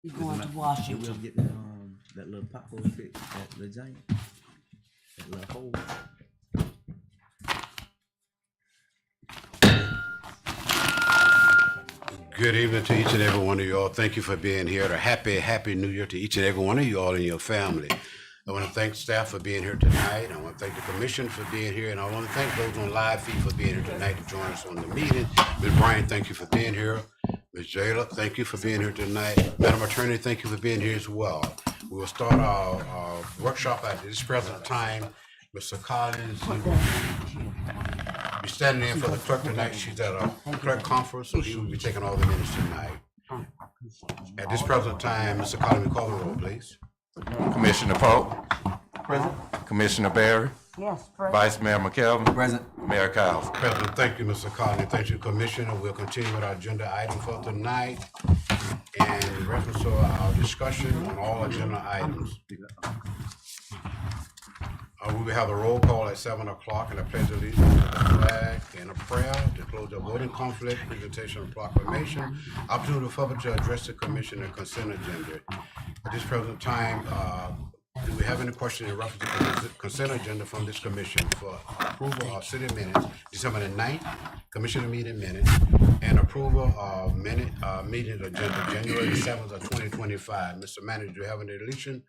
You're going to We'll Washington. get that little pothole fixed, that little giant, that little hole. Good evening to each and every one of you all. Thank you for being here. A happy New Year to each and every one of you all and your family. I want to thank staff for being here tonight. I want to thank the commission for being here, and I want to thank those on live feed for being here tonight to join us on the meeting. Ms. Bryan, thank you for being here. Ms. Jayla, thank you for being here tonight. Madam Attorney, thank you for being here as well. We will start our workshop at this present time. Mr. Collins, he will be standing in for the clerk tonight. She's at a clerk conference, so he will be taking all the minutes tonight. At this present time, Mr. Collins, call the roll, please. Commissioner Pope. Present. Commissioner Barry. Yes, Fred. Vice Mayor McKelvin. Present. Mayor Cowles. President, thank you, Mr. Collins. Thank you, Commissioner. We'll continue with our agenda item for tonight. And in reference to our discussion on all agenda items. We will have the roll call at 7 o'clock and a pledge of allegiance to the flag and a prayer to close the voting conflict, presentation of proclamation, opportunity for public to address the commission and consent agenda. At this present time, do we have any questions in reference to the consent agenda from this commission for approval of city minutes, December the 9th, commissioner meeting minutes, and approval of meeting agenda, January the 7th of 2025. Mr. Manager, do you have any addition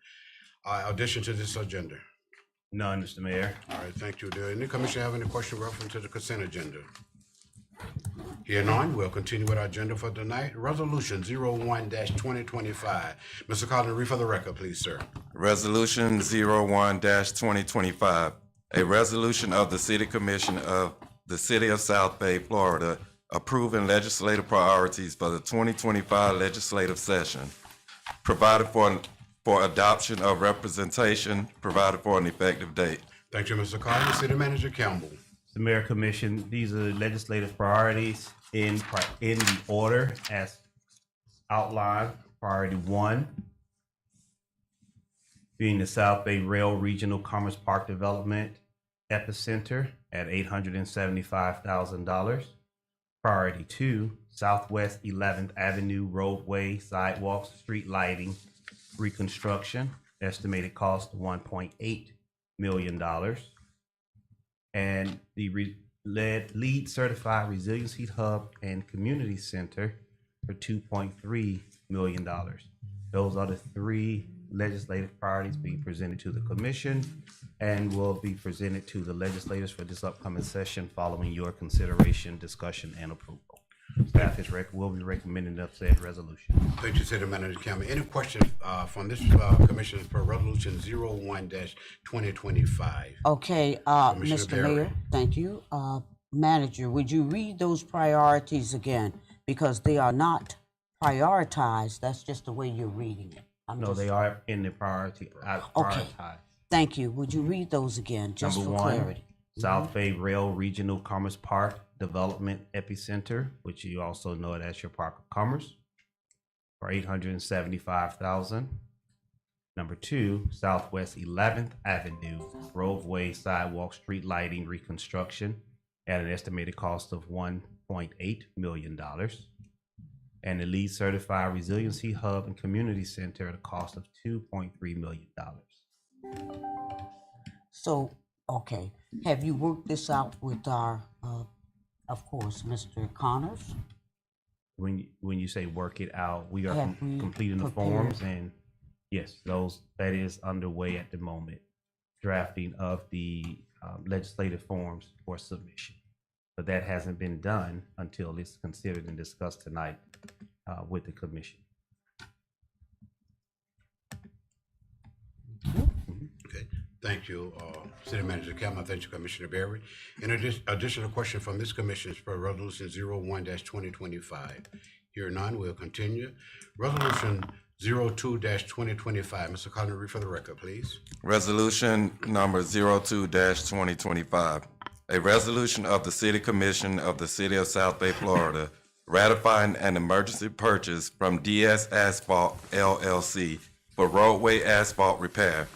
to this agenda? None, Mr. Mayor. All right, thank you. Do any commissioner have any question reference to the consent agenda? Here none, we'll continue with our agenda for tonight. Resolution 01-2025. Mr. Collins, read for the record, please, sir. Resolution 01-2025. A resolution of the City Commission of the City of South Bay, Florida, approving legislative priorities for the 2025 legislative session, provided for adoption of representation, provided for an effective date. Thank you, Mr. Collins. City Manager Campbell. The Mayor Commission, these are legislative priorities in the order as outlined. Priority 1 being the South Bay Rail Regional Commerce Park Development Epicenter at $875,000. Priority 2, Southwest 11th Avenue roadway, sidewalks, street lighting, reconstruction, estimated cost $1.8 million. And the LEED certified resiliency hub and community center for $2.3 million. Those are the 3 legislative priorities being presented to the commission and will be presented to the legislators for this upcoming session following your consideration, discussion, and approval. Staff will be recommending the said resolution. Thank you, City Manager Campbell. Any questions from this commission for Resolution 01-2025? Okay, Mr. Barry. Mayor, thank you. Manager, would you read those priorities again? Because they are not prioritized. That's just the way you're reading it. They are in the priority. Prioritized. Thank you. Would you read those again, just Number for 1, clarity? South Bay Rail Regional Commerce Park Development Epicenter, which you also know it as your Park of Commerce, for $875,000. Number 2, Southwest 11th Avenue roadway, sidewalk, street lighting reconstruction at an estimated cost of $1.8 million. And the LEED certified resiliency hub and community center at a cost of $2.3 million. So, okay, have you worked this out with our, of course, Mr. Connors? When you say work it out, we are Have we completing the prepared? forms, and yes, that is underway at the moment. Drafting of the legislative forms for submission, but that hasn't been done until it's considered and discussed tonight with the commission. Okay, thank you, City Manager Campbell. Thank you, Commissioner Barry. In additional question from this commission is for Resolution 01-2025. Here none, we'll continue. Resolution 02-2025. Mr. Collins, read for the record, please. Resolution number 02-2025. A resolution of the City Commission of the City of South Bay, Florida, ratifying an emergency purchase from DS Asphalt LLC for roadway asphalt repair,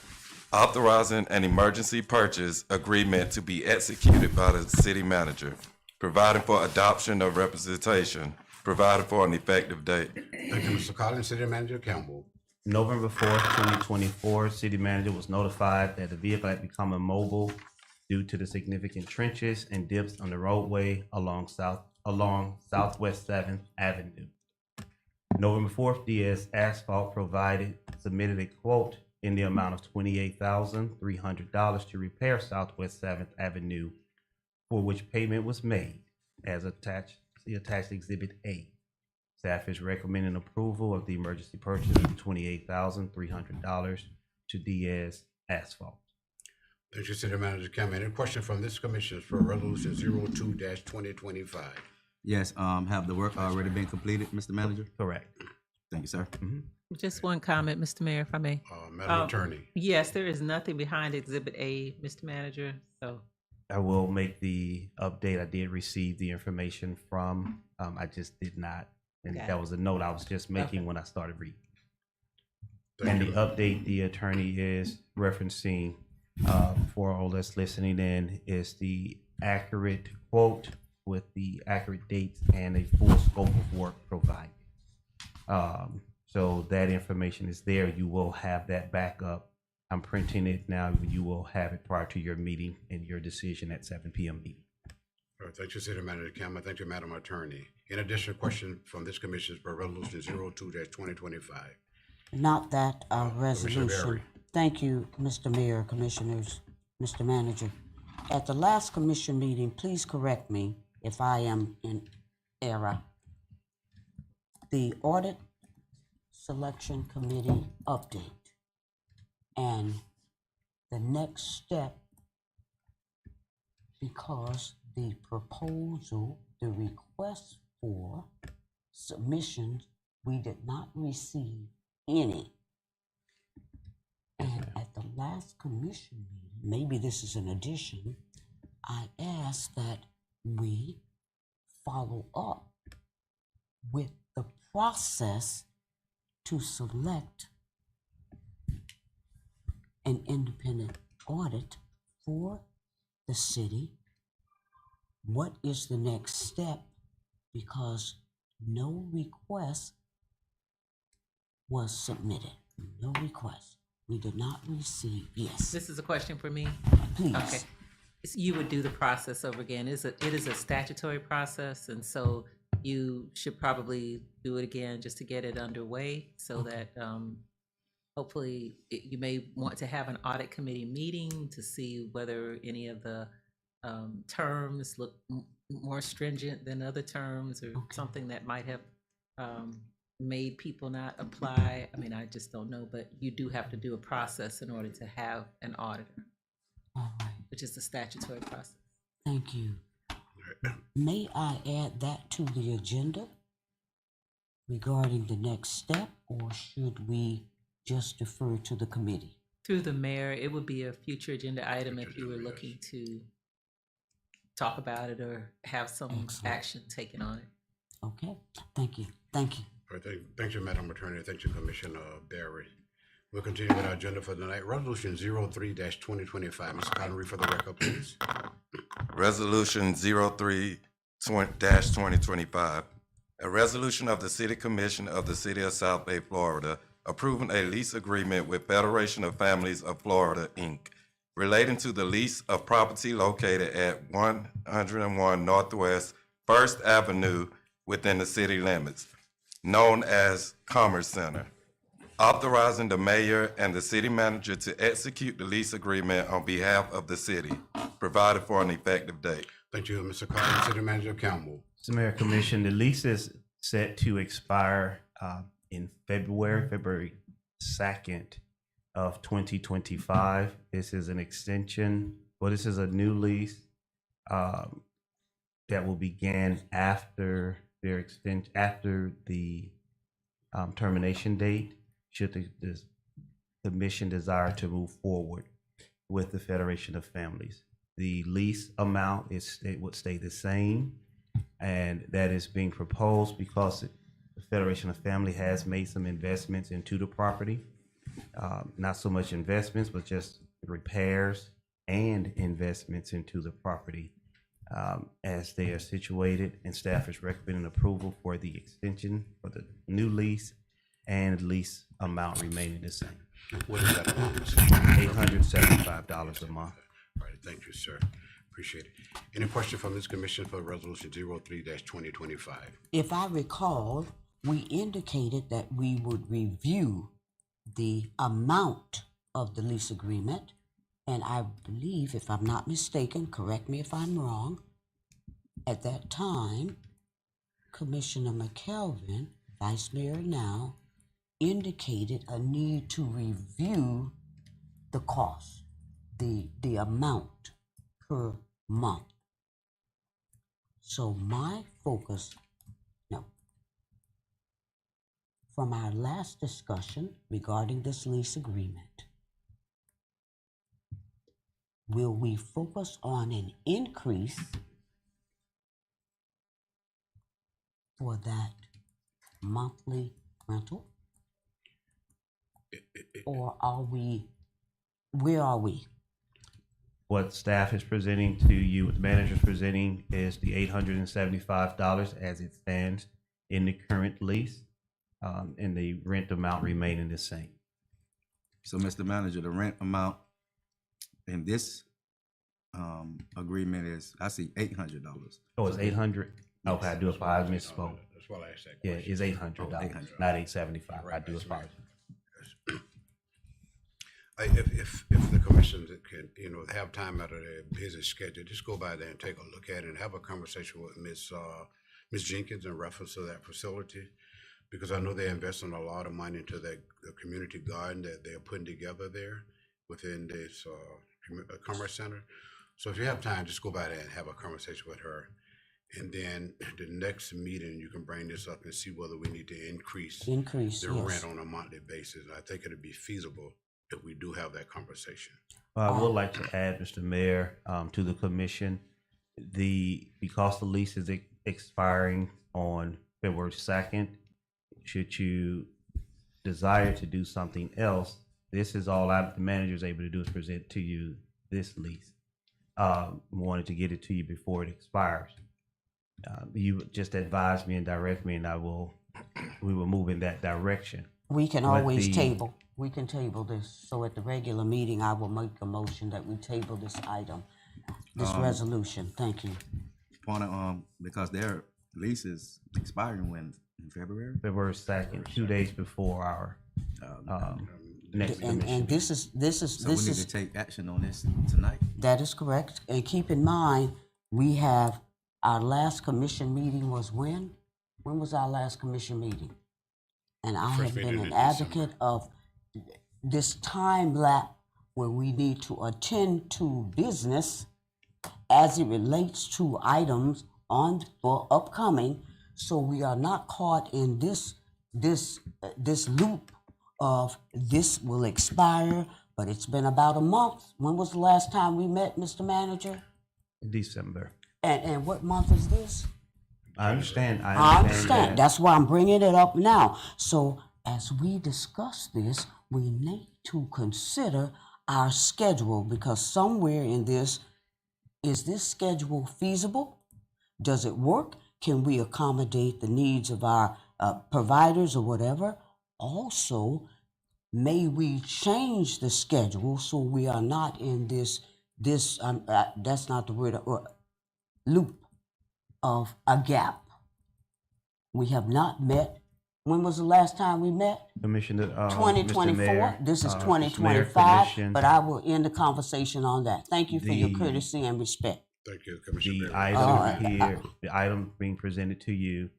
authorizing an emergency purchase agreement to be executed by the city manager, providing for adoption of representation, providing for an effective date. Thank you, Mr. Collins. City Manager Campbell. November 4th, 2024, city manager was notified that the vehicle had become immobile due to the significant trenches and dips on the roadway along Southwest 7th Avenue. November 4th, DS Asphalt submitted a quote in the amount of $28,300 to repair Southwest 7th Avenue, for which payment was made as attached Exhibit A. Staff is recommending approval of the emergency purchase of $28,300 to DS Asphalt. Thank you, City Manager Campbell. Any question from this commission for Resolution 02-2025? Yes, have the work already been completed, Mr. Manager? Correct. Thank you, sir. Just one comment, Mr. Mayor, if I may. Madam Attorney. Yes, there is nothing behind Exhibit A, Mr. Manager, so. I will make the update. I did receive the information from, I just did not, and Got that it. was a note I was just making Okay. when I started reading. Thank And you. the update the attorney is referencing, for all that's listening in, is the accurate quote with the accurate dates and a full scope of work provided. So that information is there. You will have that backup. I'm printing it now. You will have it prior to your meeting and your decision at 7 p.m. meeting. All right, thank you, City Manager Campbell. Thank you, Madam Attorney. In addition, question from this commission for Resolution 02-2025. Not that Commissioner resolution. Berry. Thank you, Mr. Mayor, Commissioners, Mr. Manager. At the last commission meeting, please correct me if I am in error. The Audit Selection Committee update and the next step, because the proposal, the request for submissions, we did not receive any. And at the last commission meeting, maybe this is an addition, I asked that we follow up with the process to select an independent audit for the city. What is the next step? Because no request was submitted. No request. We did not receive, yes, This is a question for me. please. Okay. You would do the process over again. It is a statutory process, and so you should probably do it again just to get it underway so that hopefully you may want to have an audit committee meeting to see whether any of the terms look more stringent than other terms, or something that might have made people not apply. I mean, I just don't know, but you do have to do a process in order to have an auditor, All right, which is the statutory process. thank you. May I add that to the agenda regarding the next step, or should we just defer to the committee? Through the mayor, it would be a future agenda item if you were looking to talk about it or have some Excellent. action taken on it. Okay, thank you, thank you. All right, thank you, Madam Attorney. Thank you, Commissioner Berry. We'll continue with our agenda for tonight. Resolution 03-2025. Mr. Connery, for the record, please. Resolution 03-2025, a resolution of the City Commission of the City of South Bay, Florida, approving a lease agreement with Federation of Families of Florida, Inc., relating to the lease of property located at 101 Northwest First Avenue within the city limits, known as Commerce Center, authorizing the mayor and the city manager to execute the lease agreement on behalf of the city, provided for an effective date. Thank you, Mr. Collins. City Manager Campbell. Mr. Mayor, Commission, the lease is set to expire in February 2nd of 2025. This is an extension, this is a new lease that will begin after their after the termination date, should the commission desire to move forward with the Federation of Families. The lease amount would stay the same, and that is being proposed because the Federation of Family has made some investments into the property. Not so much investments, but just repairs and investments into the property. as they are situated, and staff is recommending approval for the extension for the new lease and lease amount remaining the same, What is that amount, Mr. $875 a month. All right, thank you, sir. Appreciate it. Any question from this commission for resolution 03-2025? If I recall, we indicated that we would review the amount of the lease agreement. And I believe, if I'm not mistaken, correct me if I'm wrong, at that time, Commissioner McKelvin, Vice Mayor now, indicated a need to review the cost, the amount per month. So my focus, no, from our last discussion regarding this lease agreement, will we focus on an increase for that monthly rental? Or where are we? What staff is presenting to you, what the manager is presenting is the $875 as it stands in the current lease, and the rent amount remaining the same. So, Mr. Manager, the rent amount in this agreement is, I see $800. Oh, it's 800? Okay, I do apologize, misspoke. That's why I asked that Yeah, question. it's $800, $800. not 875. I do apologize. If the commission can, have time out of their busy schedule, just go by there and take a look at it and have a conversation with Ms. Jenkins in reference to that facility. Because I know they're investing a lot of money into the community garden that they're putting together there within this commerce center. So if you have time, just go by there and have a conversation with her. And then the next meeting, you can bring this up and see whether we need to increase the Increase, yes. rent on a monthly basis. I think it'd be feasible if we do have that conversation. I would like to add, Mr. Mayor, to the commission, because the lease is expiring on February 2nd, should you desire to do something else, this is all the manager is able to do is present to you this lease. Wanted to get it to you before it expires. You just advise me and direct me, and we will move in that direction. We can But always the- table. We can table this. So at the regular meeting, I will make a motion that we table this item, this resolution. Thank you. Point of, because their lease is expiring when, in February? February 2nd, 2 days before our next And commission. this is, So we need to take action on this tonight. that is correct. And keep in mind, we have, our last commission meeting was when? When was our last commission meeting? And I First have been meeting an in advocate December. of this time lapse where we need to attend to business as it relates to items for upcoming, so we are not caught in this loop of this will expire, but it's been about a month. When was the last time we met, Mr. Manager? December. And what month is this? I understand. I understand. that. That's why I'm bringing it up now. So as we discuss this, we need to consider our schedule, because somewhere in this, is this schedule feasible? Does it work? Can we accommodate the needs of our providers or whatever? Also, may we change the schedule so we are not in this that's not the word, loop of a gap. We have not met. When was the last time we met? Commissioner, Mr. 2024. Mayor, This is Mr. Mayor, 2025, Commission, but I will end the conversation on that. Thank you for your The- courtesy and respect. Thank you, Commissioner. the Barry. item here, the item being presented to you,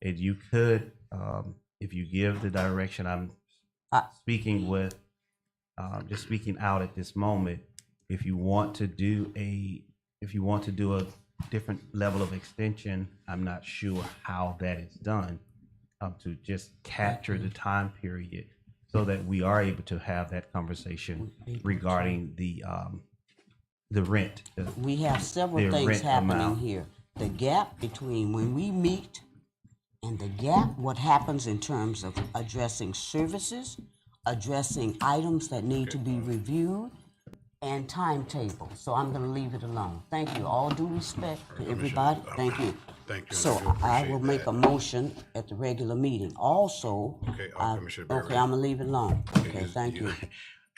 if you could, if you give the direction I'm speaking with, just speaking out at this moment, if you want to do a different level of extension, I'm not sure how that is done, to just capture the time period so that we are able to have that conversation regarding the rent. We have several the things rent happening amount. here. The gap between when we meet and the gap, what happens in terms of addressing services, addressing items that need to be reviewed, and timetable, so I'm gonna leave it alone. Thank you. All due respect to everybody, thank you. Thank you. So I do I will appreciate make a that. motion at the regular meeting. Also, Okay, Commissioner okay, Barry. I'm gonna leave it alone. Okay, Is- thank you.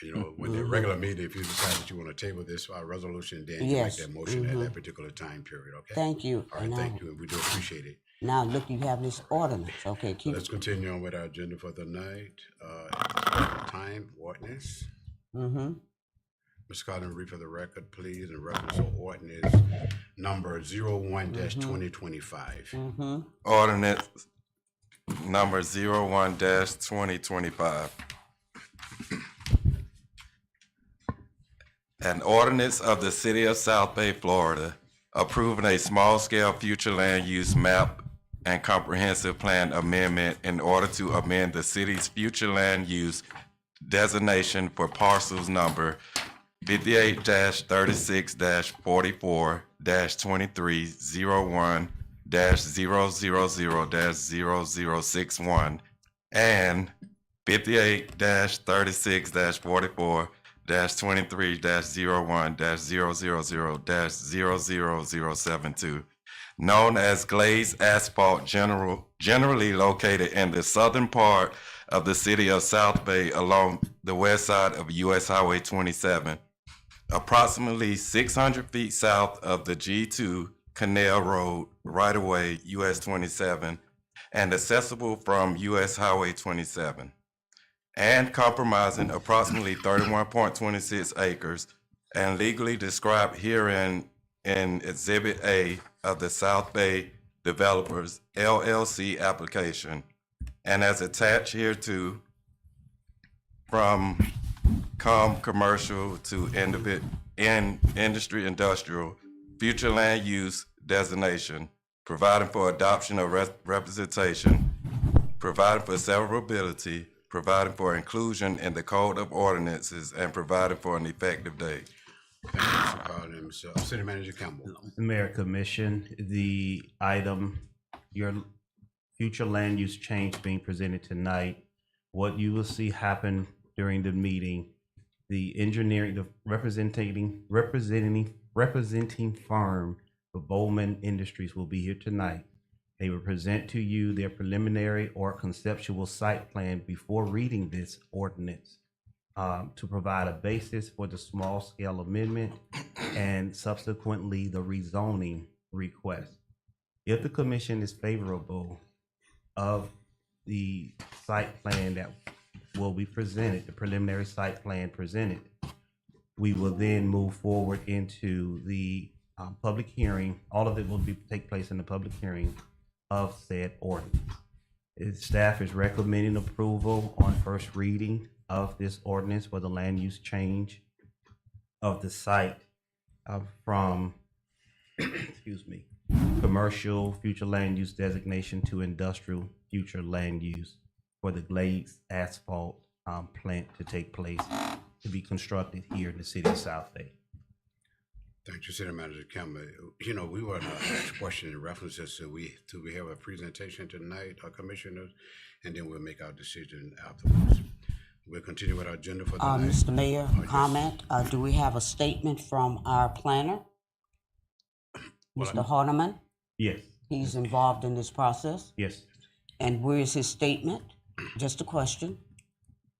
You know, when the regular meeting, if you decide that you want to table this resolution, then you make Yes, that motion at that particular time period, okay? Thank you. All right, And thank you, and we do appreciate it. now, look, you have this ordinance. Okay, So keep let's it. continue on with our agenda for the night. Time ordinance. Mm-hmm. Ms. Collins, read for the record, please, in reference to ordinance number 01-2025. Mm-hmm. Ordinance number 01-2025. An ordinance of the City of South Bay, Florida, approving a small-scale future land use map and comprehensive plan amendment in order to amend the city's future land use designation for parcels number 58-36-44-2301-000-0061 and 58-36-44-23-01-000-00072, known as Glaze Asphalt, generally located in the southern part of the city of South Bay along the west side of US Highway 27, approximately 600 feet south of the G2 Canal Road right-of-way US 27 and accessible from US Highway 27, and comprising approximately 31.26 acres and legally described herein in Exhibit A of the South Bay Developers LLC application, and as attached hereto from commercial to industry industrial future land use designation, providing for adoption of representation, providing for severability, providing for inclusion in the Code of Ordinances, and providing for an effective date. Thank you, Mr. Collins. City Manager Campbell. Mayor Commission, the item, your future land use change being presented tonight, what you will see happen during the meeting, the engineering, the representing firm of Bowman Industries will be here tonight. They will present to you their preliminary or conceptual site plan before reading this ordinance, to provide a basis for the small scale amendment and subsequently the rezoning request. If the commission is favorable of the site plan that will be presented, the preliminary site plan presented, we will then move forward into the public hearing. All of it will take place in the public hearing of said ordinance. Staff is recommending approval on first reading of this ordinance for the land use change of the site from, excuse me, commercial future land use designation to industrial future land use for the Glaze Asphalt plant to take place, to be constructed here in the city of South Bay. Thank you, City Manager Campbell. You know, we were asked question in references to we have a presentation tonight, our commissioners, and then we'll make our decision afterwards. We'll continue with our agenda for tonight. Mr. Mayor, yes. comment, do we have a statement from our planner? Mr. Hardeman, Yes, he's involved in this process, yes. and where is his statement? Just a question.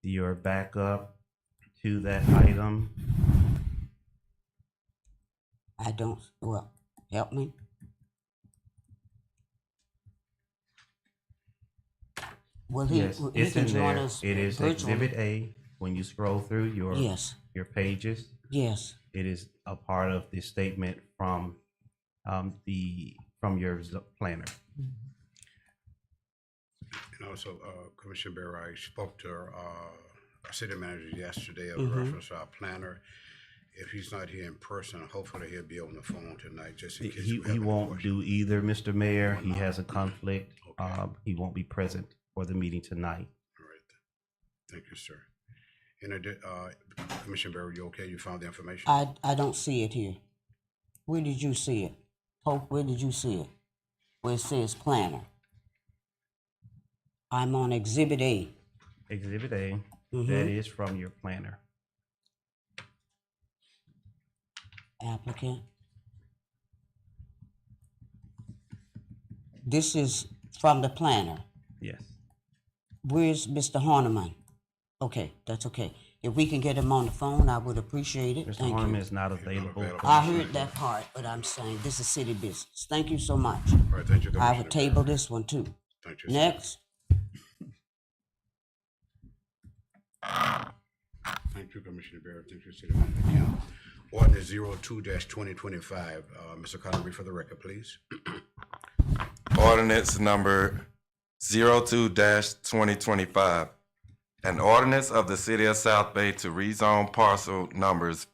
You're back up to that item. I don't, well, help me. Will he, Yes, he it's can in join there. us It is virtually? Exhibit A. When you scroll through Yes, your pages, yes. it is a part of the statement from your planner. And also, Commissioner Barry, I spoke to our city manager yesterday of Mm-hmm. reference to our planner. If he's not here in person, hopefully he'll be on the phone tonight, just in case we have He any won't questions. do either, Mr. Mayor. He has a conflict. Okay. He won't be present for the meeting tonight. All right. Thank you, sir. Commissioner Barry, you okay? You found the information? I don't see it here. Where did you see it? Hope, where did you see it? Where it says planner. I'm on Exhibit A. Exhibit A, Mhm. that is from your planner. applicant. This is from the planner. Yes. Where's Mr. Horniman? Okay, that's okay. If we can get him on the phone, I would appreciate it. Mr. Thank Harmon you. is not available. I heard that part, but I'm saying this is city business. Thank you so much. All right, thank you, I Commissioner would table Barry. this one too. Thank you, sir. Next, Thank you, Commissioner Barrett. Thank you, City Manager Campbell. Ordinance 02-2025. Mr. Connery, for the record, please. Ordinance number 02-2025. An ordinance of the City of South Bay to rezone parcel numbers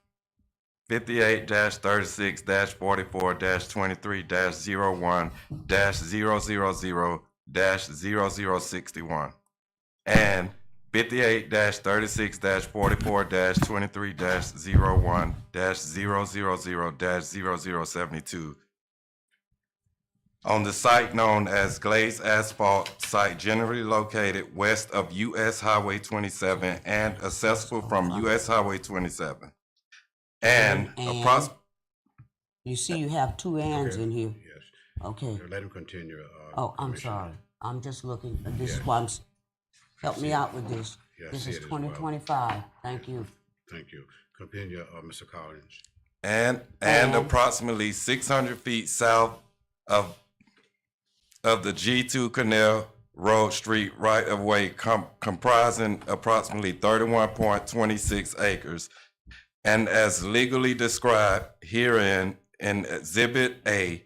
58-36-44-23-01-000-0061 and 58-36-44-23-01-000-0072 on the site known as Glaze Asphalt site generally located west of US Highway 27 and accessible from US Highway 27. And approximately, you see you have two ands Okay. in here. Yes. Okay. Let him continue. Oh, I'm Commissioner. sorry. I'm just looking. This is Yeah. why help me see out with this. Yeah, I This see is it as well. 2025. Thank you. Thank you. Continue, Mr. Collins. and And- approximately 600 feet south of the G2 Canal Road Street right-of-way comprising approximately 31.26 acres, and as legally described herein in Exhibit A,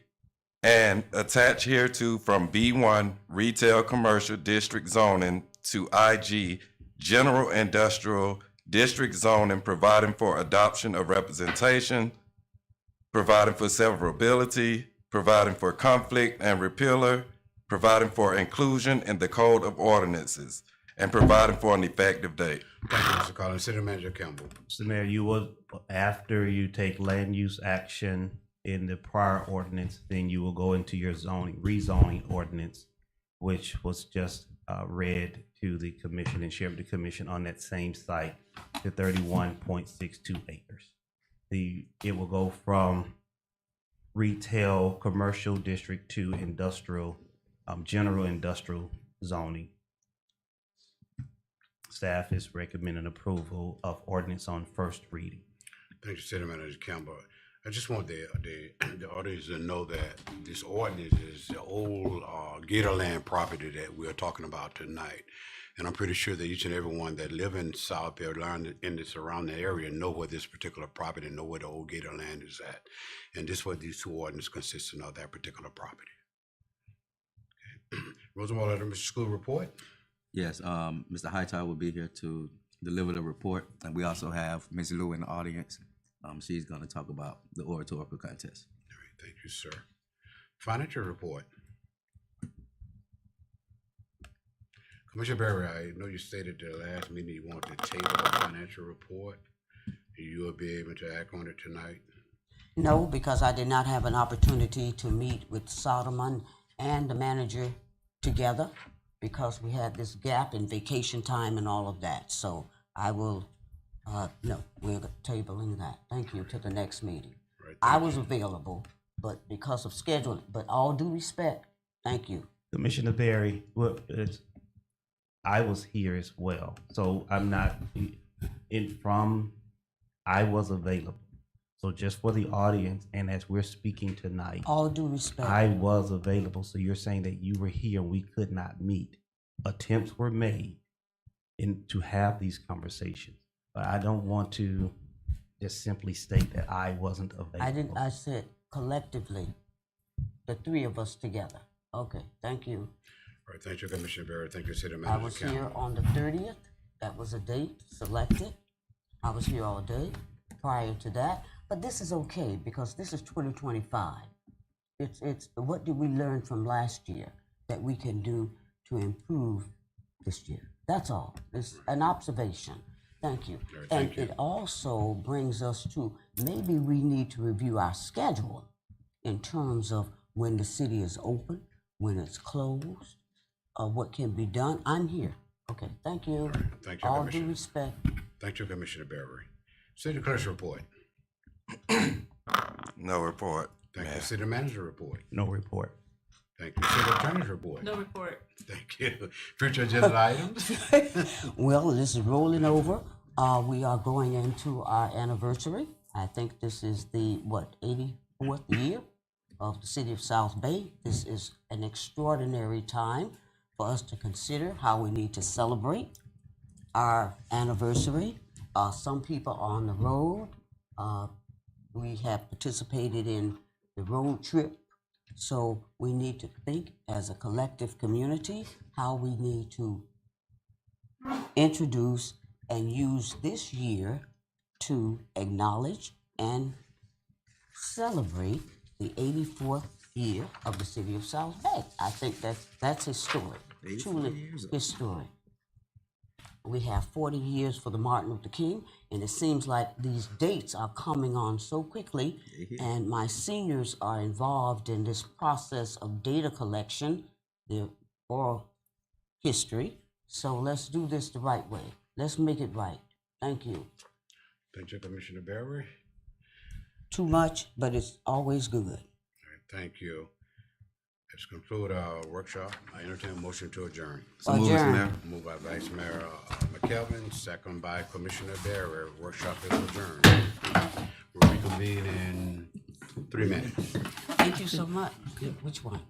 and attached hereto from B1 Retail Commercial District zoning to IG General Industrial District zoning, providing for adoption of representation, providing for severability, providing for conflict and repealer, providing for inclusion in the Code of Ordinances, and providing for an effective date. Thank you, Mr. Collins. City Manager Campbell. Mr. Mayor, you will, after you take land use action in the prior ordinance, then you will go into your rezoning ordinance, which was just read to the commission and shared with the commission on that same site to 31.62 acres. It will go from retail commercial district to industrial, general industrial zoning. Staff is recommending approval of ordinance on first reading. Thank you, City Manager Campbell. I just want the audience to know that this ordinance is the old Gatorland property that we're talking about tonight. And I'm pretty sure that each and every one that live in South Bay or in the surrounding area know where this particular property, know where the old Gatorland is at. And this is what these two ordinances consisting of, that particular property. Okay. Rosenwald, Mr. School report. Yes, Mr. Hightower will be here to deliver the report, and we also have Ms. Lou in the audience. She's gonna talk about the oratorical contest. All right, thank you, sir. Financial report. Commissioner Berry, I know you stated at the last meeting you want to table the financial report. You will be able to act on it tonight. No, because I did not have an opportunity to meet with Solomon and the manager together because we had this gap in vacation time and all of that. So I will, no, we're tabling that. Thank you, to the next meeting. Right, I thank was available, but because of schedule, but all due respect, thank you. Commissioner Berry, I was here as well, so I'm not I was available. So just for the audience, and as we're speaking tonight, All due respect. I was available. So you're saying that you were here and we could not meet. Attempts were made to have these conversations, but I don't want to just simply state that I wasn't available. I said collectively, the three of us together. Okay, thank you. All right, thank you, Commissioner Berry. Thank you, City I Manager was Campbell. here on the 30th. That was a date selected. I was here all day prior to that. But this is okay because this is 2025. It's what did we learn from last year that we can do to improve this year? That's all. It's an observation. Thank you. All right, And thank you. it also brings us to maybe we need to review our schedule in terms of when the city is open, when it's closed, what can be done. I'm here. Okay, thank you. Thank you, All due Commissioner. respect. Thank you, Commissioner Berry. City Clerk's report. No report. Thank you. Mayor. City manager report. No report. Thank you. City attorney's report. No report. Thank you. Future agenda items. Well, this is rolling over. We are going into our anniversary. I think this is the, 84th year of the city of South Bay. This is an extraordinary time for us to consider how we need to celebrate our anniversary. Some people are on the road. We have participated in the road trip. So we need to think as a collective community how we need to introduce and use this year to acknowledge and celebrate the 84th year of the city of South Bay. I think that's historic, 84 truly years. historic. We have 40 years for the Martin Luther King, and it seems like these dates are coming on so quickly, and my seniors are involved in this process of data collection, the oral history. So let's do this the right way. Let's make it right. Thank you. Thank you, Commissioner Berry. Too much, but it's always good. All right, thank you. Let's conclude our workshop. I entertain a motion to adjourn. So move, Mr. Adjourn. Mayor. Moved by Vice Mayor McKelvin, second by Commissioner Berry. Workshop is adjourned. We'll reconvene in 3 minutes. Thank you so much. Which one?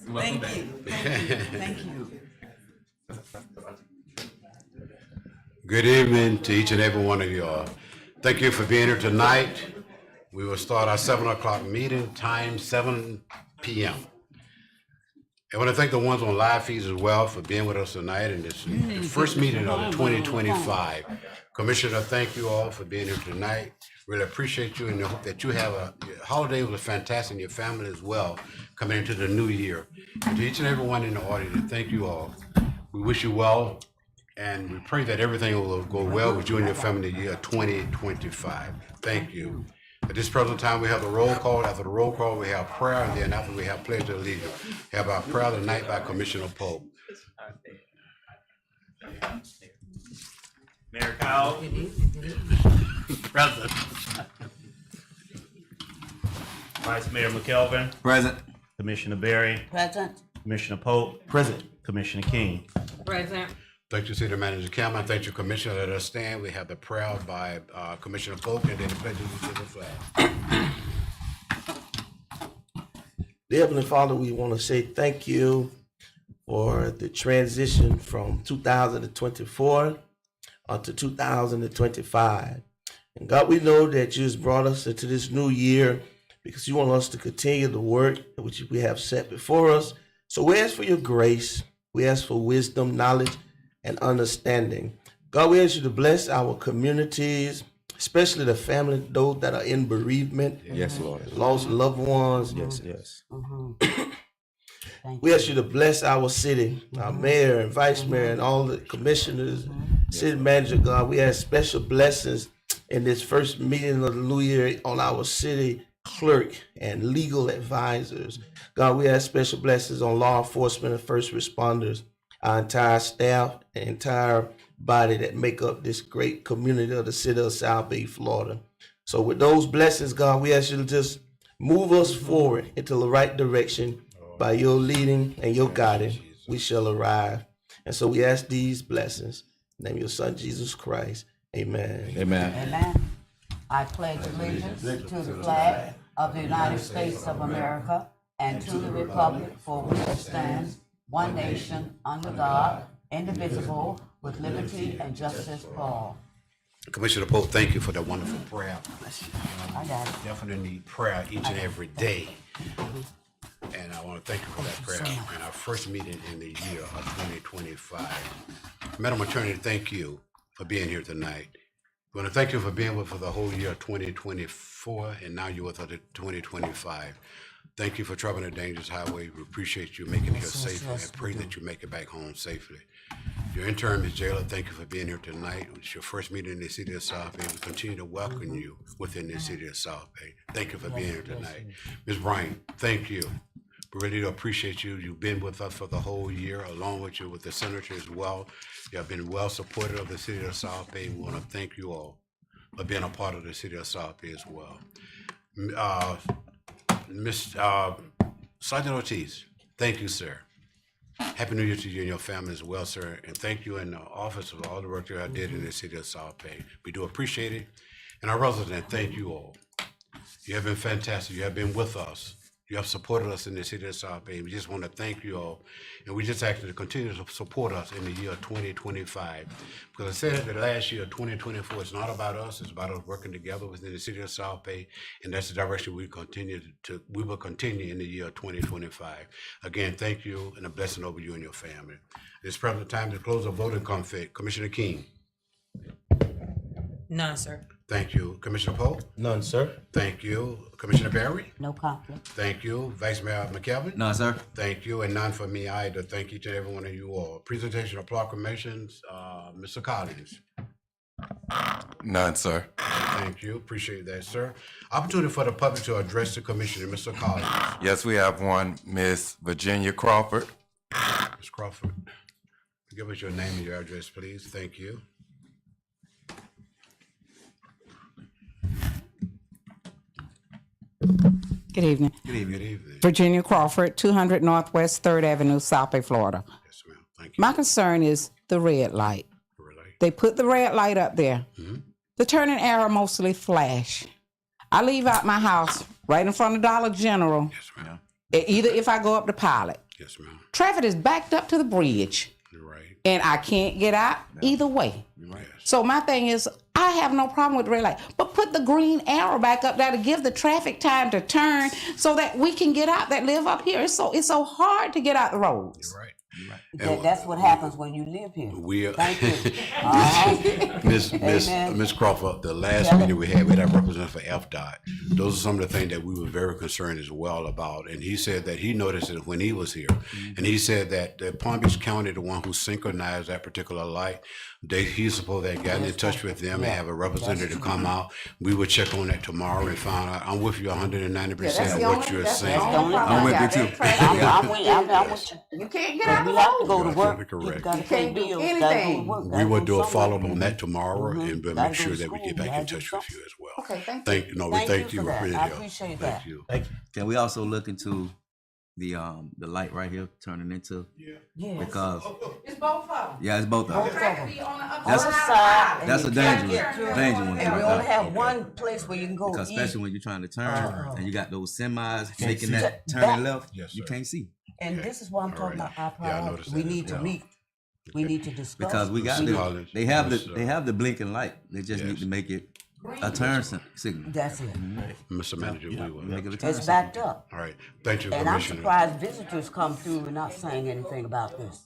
Thank you. Thank you. Good evening to each and every one of y'all. Thank you for being here tonight. We will start our 7 o'clock meeting, time 7 p.m. I want to thank the ones on live feeds as well for being with us tonight in this the first meeting of the 2025. Commissioner, thank you all for being here tonight. Really appreciate you and hope that you have your holiday was fantastic and your family as well coming into the new year. And to each and every one in the audience, thank you all. We wish you well and we pray that everything will go well with you and your family in the year 2025. Thank you. At this present time, we have the roll call. After the roll call, we have prayer, and then after we have pledge of allegiance. We have our prayer tonight by Commissioner Pope. Mayor Kyle, Present. Vice Mayor McKelvin, Present. Commissioner Berry, Present. Commissioner Pope. Present. Commissioner King. Present. Thank you, City Manager Cameron. Thank you, Commissioner. Let us stand. We have the prayer by Commissioner Polk and then the pledge to the flag. Dear Heavenly Father, we want to say thank you for the transition from 2024 to 2025. And God, we know that you has brought us into this new year because you want us to continue the work which we have set before us. So we ask for your grace. We ask for wisdom, knowledge, and understanding. God, we ask you to bless our communities, especially the family, those that are in bereavement, Yes, Lord. lost loved ones. Yes. Thank We ask you to bless our city, our mayor and vice mayor and all the commissioners, city manager, God. We ask special blessings in this first meeting of the new year on our city clerk and legal advisors. God, we ask special blessings on law enforcement and first responders, our entire staff, the entire body that make up this great community of the city of South Bay, Florida. So with those blessings, God, we ask you to just move us forward into the right direction. By your leading and your guiding, we shall arrive. And so we ask these blessings. In the name of your son, Jesus Christ. Amen. Amen. Amen. I pledge allegiance to the flag of the United States of America and to the republic for which it stands, one nation, under God, indivisible, with liberty and justice for all. Commissioner Polk, thank you for that wonderful prayer. I got it. Definitely need prayer each and every day. And I want to thank you for that prayer in our first meeting in the year of 2025. Madam Attorney, thank you for being here tonight. We want to thank you for being with us for the whole year of 2024, and now you're with us at 2025. Thank you for traveling the dangerous highway. We appreciate you making it here safely and pray that you make it back home safely. Your intern, Ms. Jailer, thank you for being here tonight. It's your first meeting in the city of South Bay. We continue to welcome you within the city of South Bay. Thank you for being here tonight. Ms. Bryant, thank you. We really do appreciate you. You've been with us for the whole year, along with you with the senator as well. You have been well supported of the city of South Bay. We want to thank you all for being a part of the city of South Bay as well. Sergeant Ortiz, thank you, sir. Happy New Year to you and your family as well, sir. And thank you in the office for all the work that I did in the city of South Bay. We do appreciate it. And our residents, thank you all. You have been fantastic. You have been with us. You have supported us in the city of South Bay. We just want to thank you all. And we just ask you to continue to support us in the year 2025. Because I said that last year, 2024, it's not about us. It's about us working together within the city of South Bay. And that's the direction we will continue in the year 2025. Again, thank you and a blessing over you and your family. It's present time to close the voting conflict. Commissioner King. None, sir. Thank you. Commissioner Pope. None, sir. Thank you. Commissioner Barry. No conflict. Thank you. Vice Mayor McKelvin. No, sir. Thank you, and none for me either. Thank each and every one of you all. Presentation of proclamations, Mr. Collins. None, sir. Thank you. Appreciate that, sir. Opportunity for the public to address the commissioner, Mr. Collins. Yes, we have one, Miss Virginia Crawford. Ms. Crawford, give us your name and your address, please. Thank you. Good evening. Good evening. Good evening. Virginia Crawford, 200 Northwest 3rd Avenue, South Bay, Florida. Yes, ma'am. Thank you. My concern is the red light. Relate. They put the red light up there. The turning arrow mostly flash. I leave out my house right in front of Dollar General, Yes, ma'am. either if I go up to Pilot. Yes, ma'am. Traffic is backed up to the bridge, You're right. and I can't get out either way. Yes. So my thing is, I have no problem with the red light, but put the green arrow back up there to give the traffic time to turn so that we can get out that live up here. It's so hard to get out the roads. You're right. You're right. That's what happens when you live here. We are. Thank you. Miss Crawford, the last meeting we had a representative for FDOT. Those are some of the things that we were very concerned as well about. And he said that he noticed it when he was here. And he said that Palm Beach County, the one who synchronized that particular light, he's supposed to have gotten in touch with them and have a representative to come out. We will check on that tomorrow and find out. I'm with you 190% of what you're saying. I'm with you too. I'm with you. You can't get out We the have to road. go to work. Absolutely correct. You gotta pay Can't do bills. anything. Gotta go to work. We Gotta will go do a somewhere. follow-up on that tomorrow and we'll Gotta make go sure to that we school. get back Gotta in do touch with you as well. Okay, thank you. Thank you. No, we thank you. for that. Really I do. appreciate Thank that. you. Thank you. Can we also look into the light right here turning into, Yes. because, It's both of them. yeah, it's both of them. Track be on the That's- other Side, side. and That's you a can't dangerous, get through. dangerous one. And we right only there. have one place where you can go Because east. especially when you're trying to turn and you got those semis making see. that turning That- left, Yes, you sir. can't see. And this is why I'm talking right. about our Yeah, I priority. noticed We that as need to well. meet, we need to discuss. Because we got Mr. the, Collins, they have yes, the, sir. they have the blinking light. They just need Yes. to make it a turn signal. That's it. Mr. Manager, we will. Make it a turn It's signal. backed up. All right. Thank you, And I'm Commissioner. surprised visitors come through and not saying anything about this.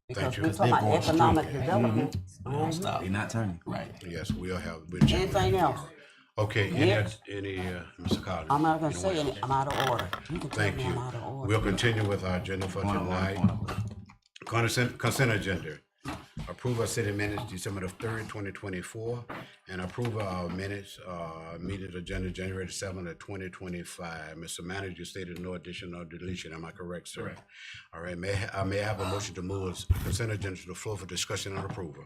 Because you. we're talking about economic development. They're not turning. Yes, we'll have. Anything else? Okay, Yes. any, Mr. Collins? I'm not gonna you say want- any, I'm out of order. You can tell Thank me you. I'm out of order. We'll continue with our agenda for tonight. Consent agenda. Approval of city minutes, December the 3rd, 2024, and approval of minutes, meeting agenda, January the 7th, 2025. Mr. Manager, you stated no addition or deletion. Am I correct, sir? Correct. All right, may I have a motion to move consent agenda to the floor for discussion and approval?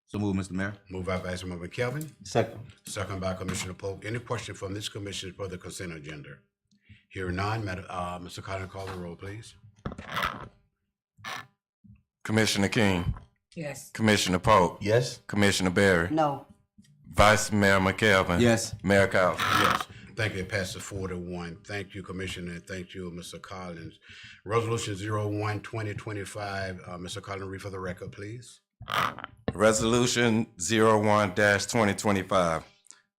So move, Mr. Mayor. Moved by Vice Mayor McKelvin, Second. second by Commissioner Polk. Any question from this commission for the consent agenda? Hearing none, Mr. Collins, call the roll, please. Commissioner King, Yes. Commissioner Polk, Yes. Commissioner Barry, No, Vice Mayor McKelvin. Yes. Mayor Cowell. Yes, thank you. It passes 4-1. Thank you, Commissioner, and thank you, Mr. Collins. Resolution 01-2025, Mr. Collins, read for the record, please. Resolution 01-2025,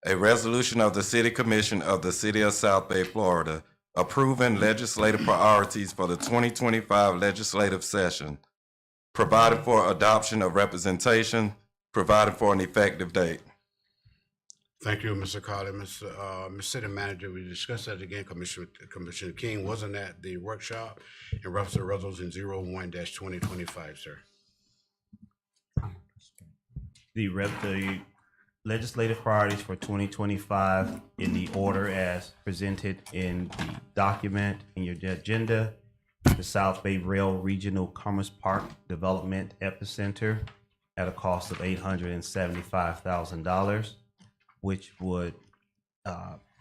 a resolution of the City Commission of the City of South Bay, Florida, approving legislative priorities for the 2025 legislative session, providing for adoption of representation, providing for an effective date. Thank you, Mr. Collins. Ms. City Manager, we discussed that again. Commissioner King wasn't at the workshop in reference to Resolution 01-2025, sir. The legislative priorities for 2025 in the order as presented in the document in your agenda. The South Bay Rail Regional Commerce Park Development Epicenter at a cost of $875,000, which would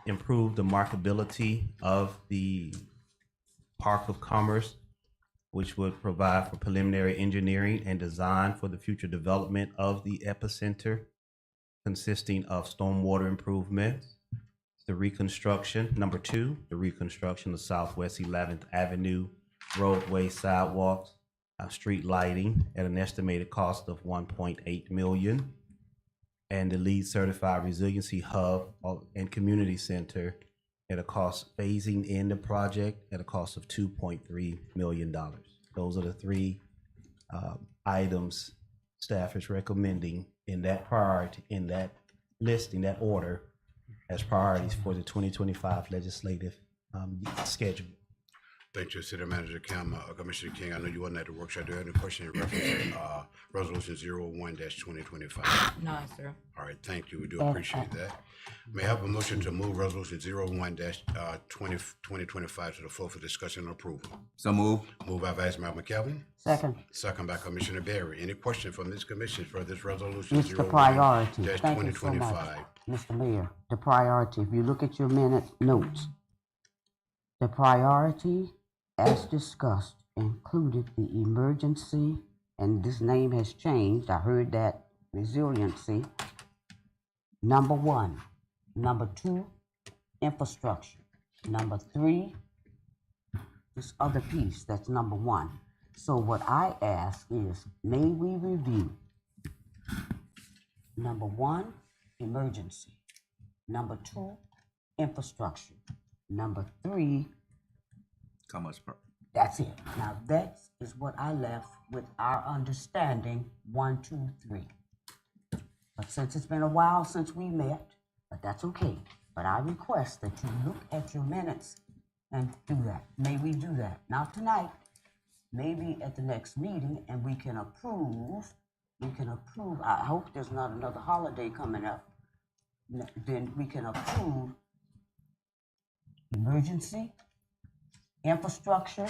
improve the marketability of the Park of Commerce, which would provide for preliminary engineering and design for the future development of the epicenter, consisting of stormwater improvements, the reconstruction, number 2, the reconstruction of Southwest 11th Avenue roadway sidewalks, street lighting at an estimated cost of $1.8 million, and the LEED certified resiliency hub and community center at a cost, phasing in the project at a cost of $2.3 million. Those are the 3 items staff is recommending in that priority, in that list, in that order, as priorities for the 2025 legislative schedule. Thank you, City Manager Commissioner King. I know you wasn't at the workshop. Do you have any question in reference to Resolution 01-2025? No, sir. All right, thank you. We do appreciate that. May I have a motion to move Resolution 01-2025 to the floor for discussion and approval? So move. Moved by Vice Mayor McKelvin, second, second by Commissioner Barry. Any question from this commission for this resolution? it's the priority. Thank you so 01-2025? much, Mr. Mayor. The priority, if you look at your notes, the priority, as discussed, included the emergency, and this name has changed. I heard that, resiliency. Number 1. Number 2, infrastructure. Number 3, this other piece, that's number 1. So what I ask is, may we review number 1, emergency. Number 2, infrastructure. Number 3, How much per? that's it. Now that is what I left with our understanding, 1, 2, 3. But since it's been a while since we met, but that's okay. But I request that you look at your minutes and do that. May we do that? Not tonight, maybe at the next meeting, and we can approve, I hope there's not another holiday coming up. Then we can approve emergency, infrastructure,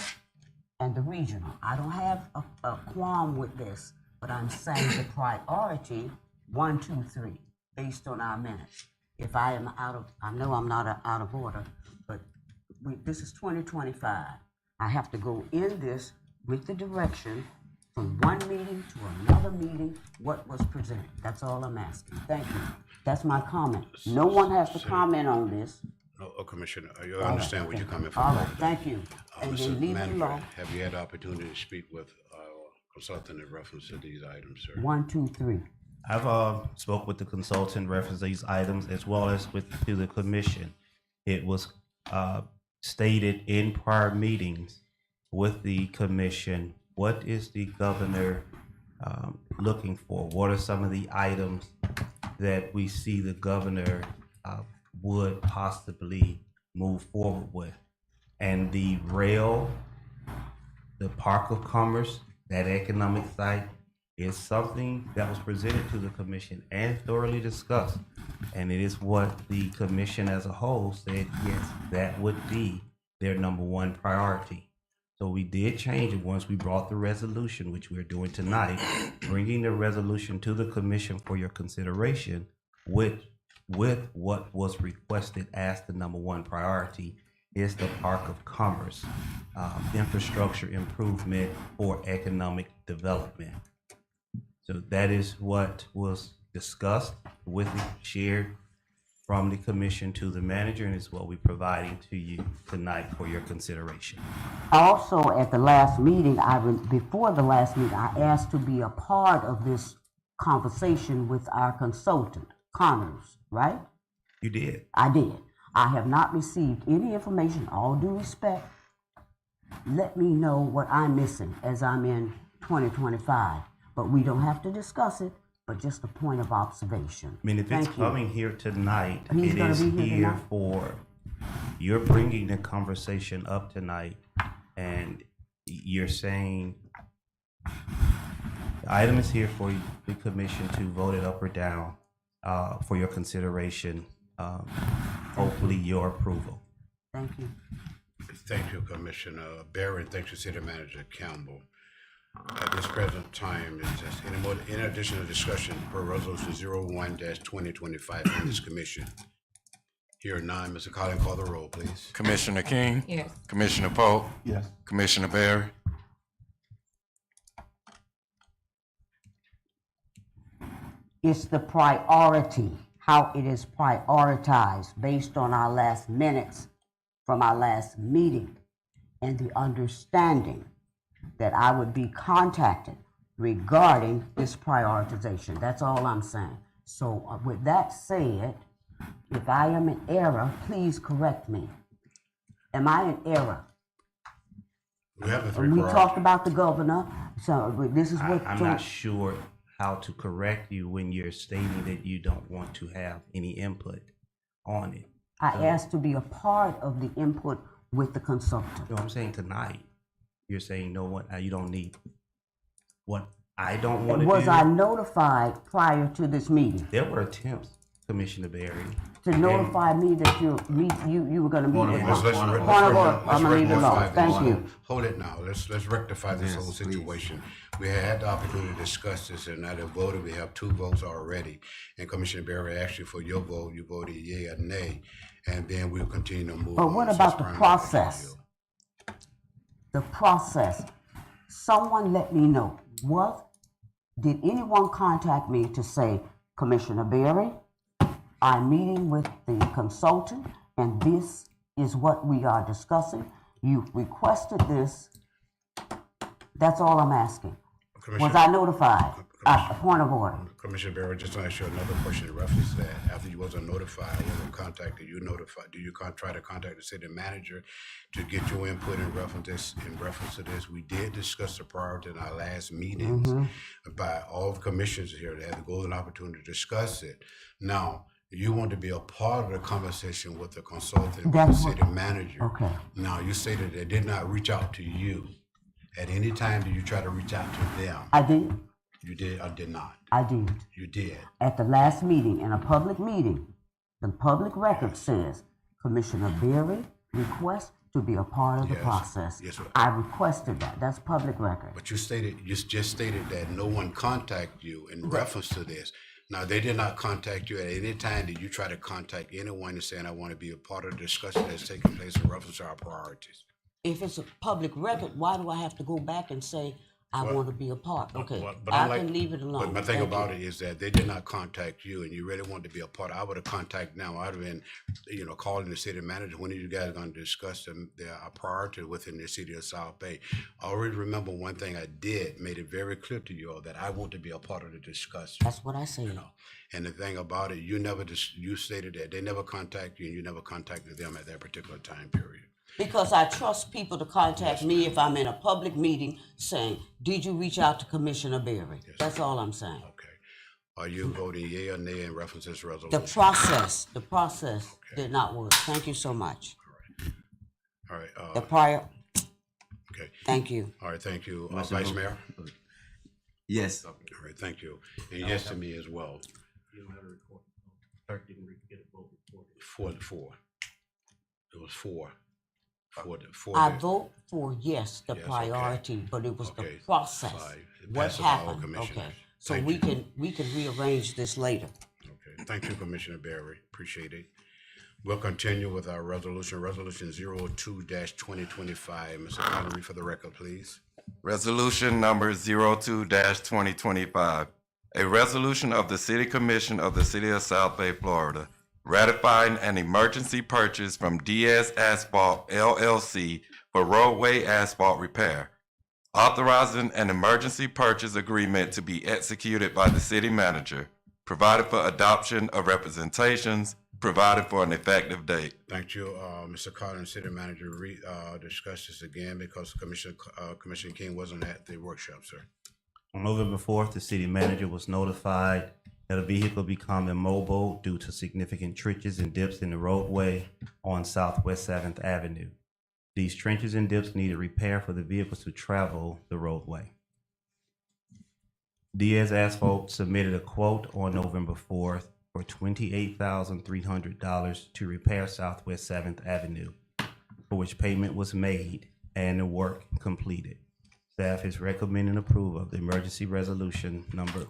and the regional. I don't have a qualm with this, but I'm saying the priority, 1, 2, 3. based on our minutes. If I am I know I'm not out of order, but this is 2025. I have to go in this with the direction from one meeting to another meeting, what was presented. That's all I'm asking. Thank you. That's my comment. No one has to comment on this. No, Commissioner, you understand where you're coming from. All right, thank you. And Mr. then leave it Manager, alone. have you had the opportunity to speak with our consultant in reference to these items, sir? 1, 2, 3. I've spoke with the consultant reference these items as well as to the commission. It was stated in prior meetings with the commission, what is the governor looking for? What are some of the items that we see the governor would possibly move forward with? And the rail, the Park of Commerce, that economic site is something that was presented to the commission and thoroughly discussed. And it is what the commission as a whole said, yes, that would be their number one priority. So we did change it once we brought the resolution, which we're doing tonight, bringing the resolution to the commission for your consideration with what was requested as the number one priority is the Park of Commerce, infrastructure improvement for economic development. So that is what was discussed with and shared from the commission to the manager, and is what we're providing to you tonight for your consideration. Also, at the last meeting, before the last meeting, I asked to be a part of this conversation with our consultant, Connors, right? You did. I did. I have not received any information, all due respect. Let me know what I'm missing as I'm in 2025. But we don't have to discuss it, but just a point of observation. I mean, if Thank it's you. coming here tonight, He's it gonna is be here here tonight? for, you're bringing the conversation up tonight, and you're saying, the item is here for the commission to vote it up or down, for your consideration, hopefully your approval. Thank you. Thank you, Commissioner Barry, and thank you, City Manager Campbell. At this present time, is there any additional discussion per resolution 01-2025 in this commission? Here none, Mr. Collins, call the roll, please. Commissioner King? Yes. Commissioner Polk? Yes. Commissioner Barry? It's the priority, how it is prioritized based on our last minutes from our last meeting and the understanding that I would be contacted regarding this prioritization. That's all I'm saying. So with that said, if I am in error, please correct me. Am I in error? We have the three We priorities. talked about the governor, so this is what. I'm not sure how to correct you when you're stating that you don't want to have any input on it. I asked to be a part of the input with the consultant. No, I'm saying tonight, you're saying no one, you don't need what I don't want to do. Was I notified prior to this meeting There were attempts, Commissioner Barry. to notify me that you were gonna meet with Let's me? rectify- Point of order. I'm gonna leave it alone. rectify this. Thank you. Hold it now. Let's rectify this whole situation. We had the opportunity to discuss this, and now they voted. We have 2 votes already. And Commissioner Barry asked you for your vote. You voted yea or nay, and then we'll continue to move. But on. what So about the Brian, process? The process. Someone let me know. Did anyone contact me to say, Commissioner Barry, I'm meeting with the consultant, and this is what we are discussing. You requested this. That's all I'm asking. Was I notified? A point of order. Commissioner Barry, just to ask you another question in reference to that. After you wasn't notified, whoever contacted you notified, do you try to contact the city manager to get your input in reference to this? We did discuss the priority in our last meetings by all the commissioners here. They had the golden opportunity to discuss it. Now, you want to be a part of the conversation with the consultant, with the That's what- city manager. Okay. Now, you say that they did not reach out to you. At any time, did you try to reach out to them? I did. You did or did not? I did. You did. At the last meeting, in a public meeting, the public record says Commissioner Berry requests to be a part of the Yes. process. Yes, sir. I requested that. That's public record. But you just stated that no one contacted you in reference to this. Now, they did not contact you at any time. Did you try to contact anyone and saying, I want to be a part of the discussion that's taking place in reference to our priorities? If it's a public record, why do I have to go back and say, I Well, want to be a part? Okay, But I I'm like- can leave it alone. But my thing Thank about you. it is that they did not contact you and you really wanted to be a part. I would have contacted now. I'd have been, calling the city manager. When are you guys going to discuss their priority within the city of South Bay? I already remember one thing I did, made it very clear to you all that I want to be a part of the discussion. That's what I said. And the thing about it, you stated that they never contacted you and you never contacted them at that particular time period. Because I trust people to contact me if I'm in a public meeting saying, did you reach out to Commissioner Berry? That's all I'm saying. Okay. Are you voting yea or nay in reference to this The resolution? process did not work. Thank you so much. All right. The prior, Okay. thank you. All right. Thank you, Vice Mayor. Yes. All right. Thank you. And yes to me as well. Clerk didn't get a vote recorded. Four. It was four. I vote for yes, the Yes, okay. priority, but it was the Okay, process. fine. It What passes by all happened? commissioners. Okay, so Thank we can rearrange this later. Okay. Thank you, Commissioner Berry. Appreciate it. We'll continue with our resolution 02-2025. Mr. Connery, for the record, please. Resolution number 02-2025, a resolution of the City Commission of the City of South Bay, Florida, ratifying an emergency purchase from DS Asphalt LLC for roadway asphalt repair, authorizing an emergency purchase agreement to be executed by the city manager, provided for adoption of representations, provided for an effective date. Thank you, Mr. Carter, City Manager. Discuss this again because Commissioner King wasn't at the workshop, sir. On November 4th, the city manager was notified that a vehicle become immobile due to significant trenches and dips in the roadway on Southwest 7th Avenue. These trenches and dips needed repair for the vehicles to travel the roadway. Diaz Asphalt submitted a quote on November 4th for $28,300 to repair Southwest 7th Avenue, for which payment was made and the work completed. Staff is recommending approval of the emergency resolution number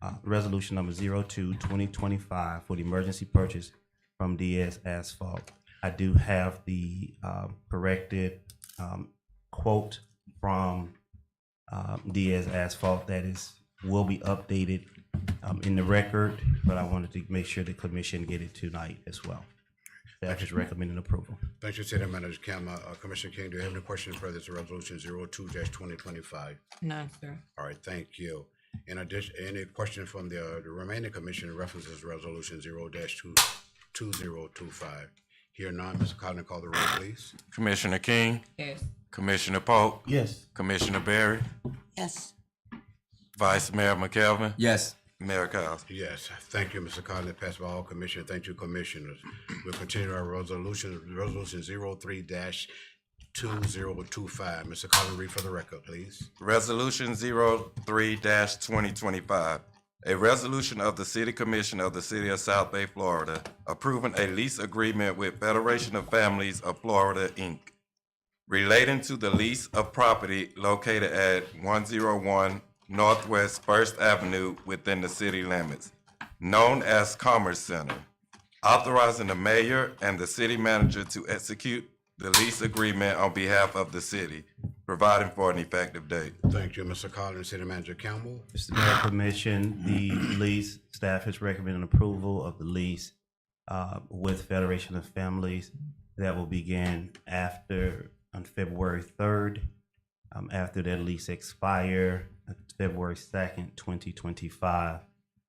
02-2025 for the emergency purchase from Diaz Asphalt. I do have the corrected quote from Diaz Asphalt that will be updated in the record, but I wanted to make sure the commission get it tonight as well. Staff is recommending approval. Thank you, City Manager Kim. Commissioner King, do you have any questions for this resolution 02-2025? None, sir. All right, thank you. In addition, any question from the remaining commission in reference to this resolution 0-2025? Here none, Mr. Cotton, call the roll, please. Commissioner King, Yes. Commissioner Polk, Yes. Commissioner Berry, Yes, Vice Mayor McKelvin, Yes. Mayor Cowes. Yes, thank you, Mr. Cotton. It passed by all commissioners. Thank you, commissioners. We'll continue our resolution 03-2025. Mr. Cotton, read for the record, please. Resolution 03-2025, a resolution of the City Commission of the City of South Bay, Florida, approving a lease agreement with Federation of Families of Florida, Inc., relating to the lease of property located at 101 Northwest First Avenue within the city limits, known as Commerce Center, authorizing the mayor and the city manager to execute the lease agreement on behalf of the city, providing for an effective date. Thank you, Mr. Collins. City Manager Campbell. Mr. Mayor, Commission, the lease, staff is recommending approval of the lease with Federation of Families that will begin on February 3rd. After that lease expire, February 2nd, 2025.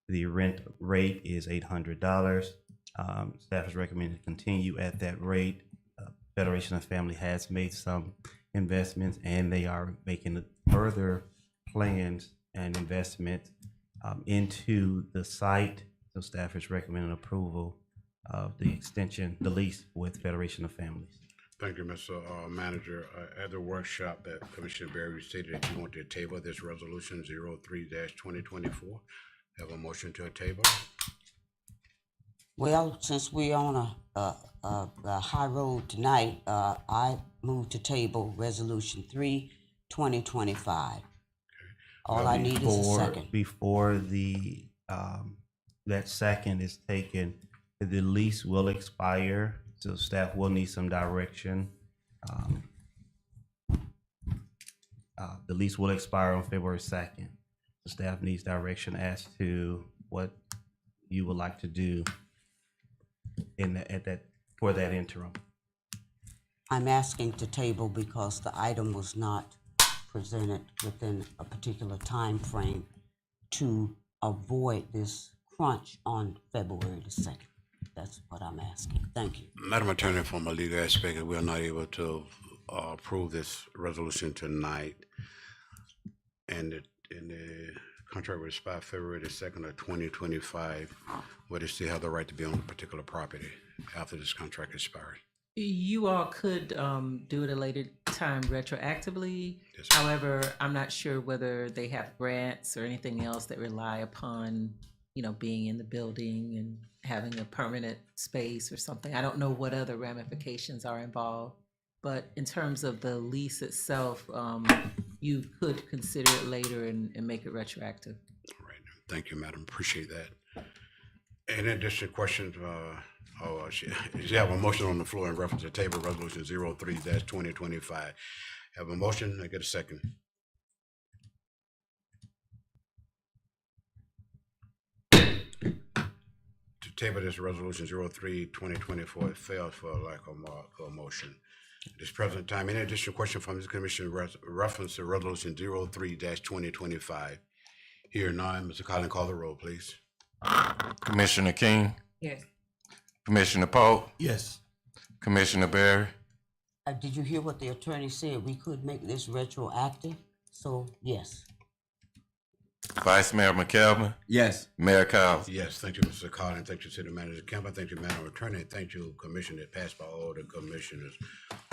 The rent rate is $800. Staff is recommending to continue at that rate. Federation of Family has made some investments and they are making further plans and investment into the site. So staff is recommending approval of the extension, the lease with Federation of Families. Thank you, Mr. Manager. At the workshop that Commissioner Berry stated that you want to table this resolution 03-2024. Have a motion to a table. well, since we're on a high road tonight, I move to table resolution 3-2025. All I need is a second. Before the that second is taken, the lease will expire, so staff will need some direction. The lease will expire on February 2nd. The staff needs direction as to what you would like to do for that interim. I'm asking to table because the item was not presented within a particular time frame to avoid this crunch on February the 2nd. That's what I'm asking. Thank you. Madam Attorney, from a legal aspect, we are not able to approve this resolution tonight. And the contract will expire February the 2nd of 2025, but they still have the right to be on a particular property after this contract expires. You all could do it at a later time retroactively. Yes, sir. However, I'm not sure whether they have grants or anything else that rely upon, being in the building and having a permanent space or something. I don't know what other ramifications are involved, but in terms of the lease itself, you could consider it later and make it retroactive. All right. Thank you, madam. Appreciate that. And then just a question, you have a motion on the floor in reference to table resolution 03-2025. Have a motion, I get a second. To table this resolution 03-2024, it fails for lack of a motion. At this present time, any additional question from this commission reference to resolution 03-2025? Here none, Mr. Collins, call the roll, please. Commissioner King, Yes. Commissioner Polk, Yes. Commissioner Barry, Did you hear what the attorney said? We could make this retroactive, so yes. Vice Mayor McKelvin, Yes. Mayor Cowles. Yes, thank you, Mr. Collins. Thank you, City Manager Campbell. Thank you, Madam Attorney. Thank you, Commissioner, that passed by all the commissioners.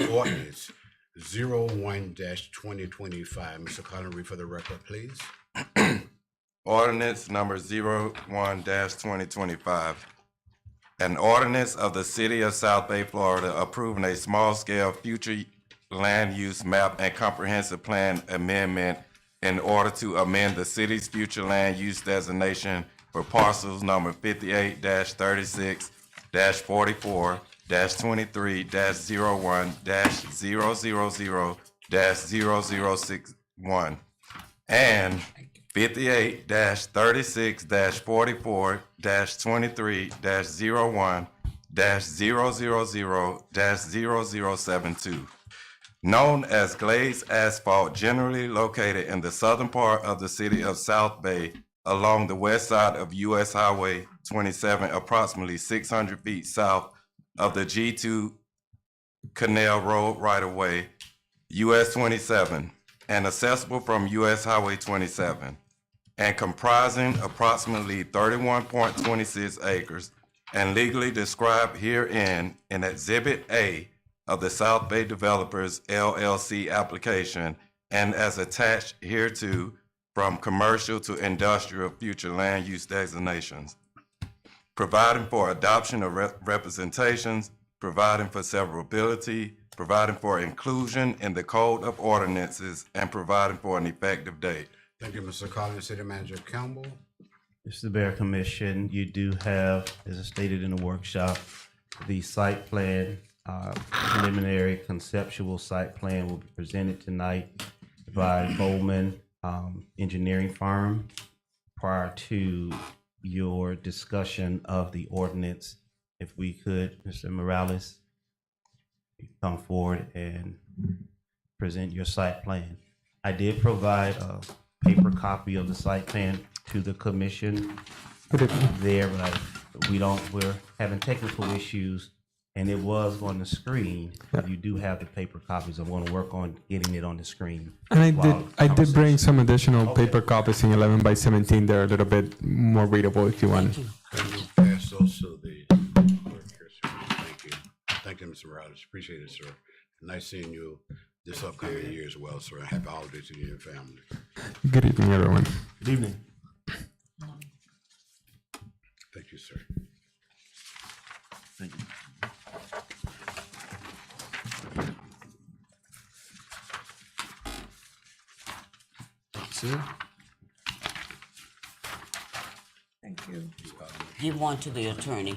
Ordinance 01-2025. Mr. Collins, read for the record, please. Ordinance number 01-2025. An ordinance of the City of South Bay, Florida, approving a small-scale future land use map and comprehensive plan amendment in order to amend the city's future land use designation for parcels number 58-36-44-23-01-000-061 and 58-36-44-23-01-000-0072, known as glazed asphalt, generally located in the southern part of the city of South Bay along the west side of US Highway 27, approximately 600 feet south of the G2 Canal Road right-of-way, US 27, and accessible from US Highway 27, and comprising approximately 31.26 acres, and legally described herein in Exhibit A of the South Bay Developers LLC application, and as attached hereto from commercial to industrial future land use designations, providing for adoption of representations, providing for severability, providing for inclusion in the Code of Ordinances, and providing for an effective date. Thank you, Mr. Collins. City Manager Campbell. Mr. Bear Commission, you do have, as I stated in the workshop, the site plan, preliminary conceptual site plan will be presented tonight by Bowman Engineering Firm prior to your discussion of the ordinance. If we could, Mr. Morales, come forward and present your site plan. I did provide a paper copy of the site plan to the commission there, but we're having technical issues, and it was on the screen. You do have the paper copies. I want to work on getting it on the screen. And I did bring some additional Okay. paper copies in 11 by 17. They're a little bit more readable if you want. Can you pass those to the clerk here, sir? Thank you. Thank you, Mr. Morales. Appreciate it, sir. Nice seeing you this upcoming year as well, sir. Happy holidays to you and your family. Good evening, everyone. Good evening. Thank you, sir. Thank you. Sir? Thank you. Ms. Collins. give one to the attorney.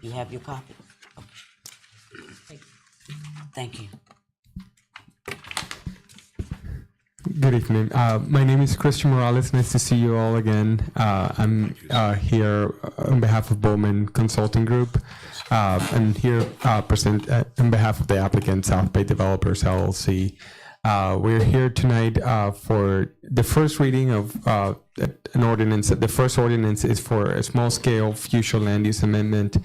You have your copy? Okay. Thank you. Good evening. My name is Christian Morales. Nice to see you all again. I'm here on behalf of Bowman Consulting Group. I'm here present on behalf of the applicant, South Bay Developers LLC. We're here tonight for the first reading of an ordinance. The first ordinance is for a small-scale future land use amendment.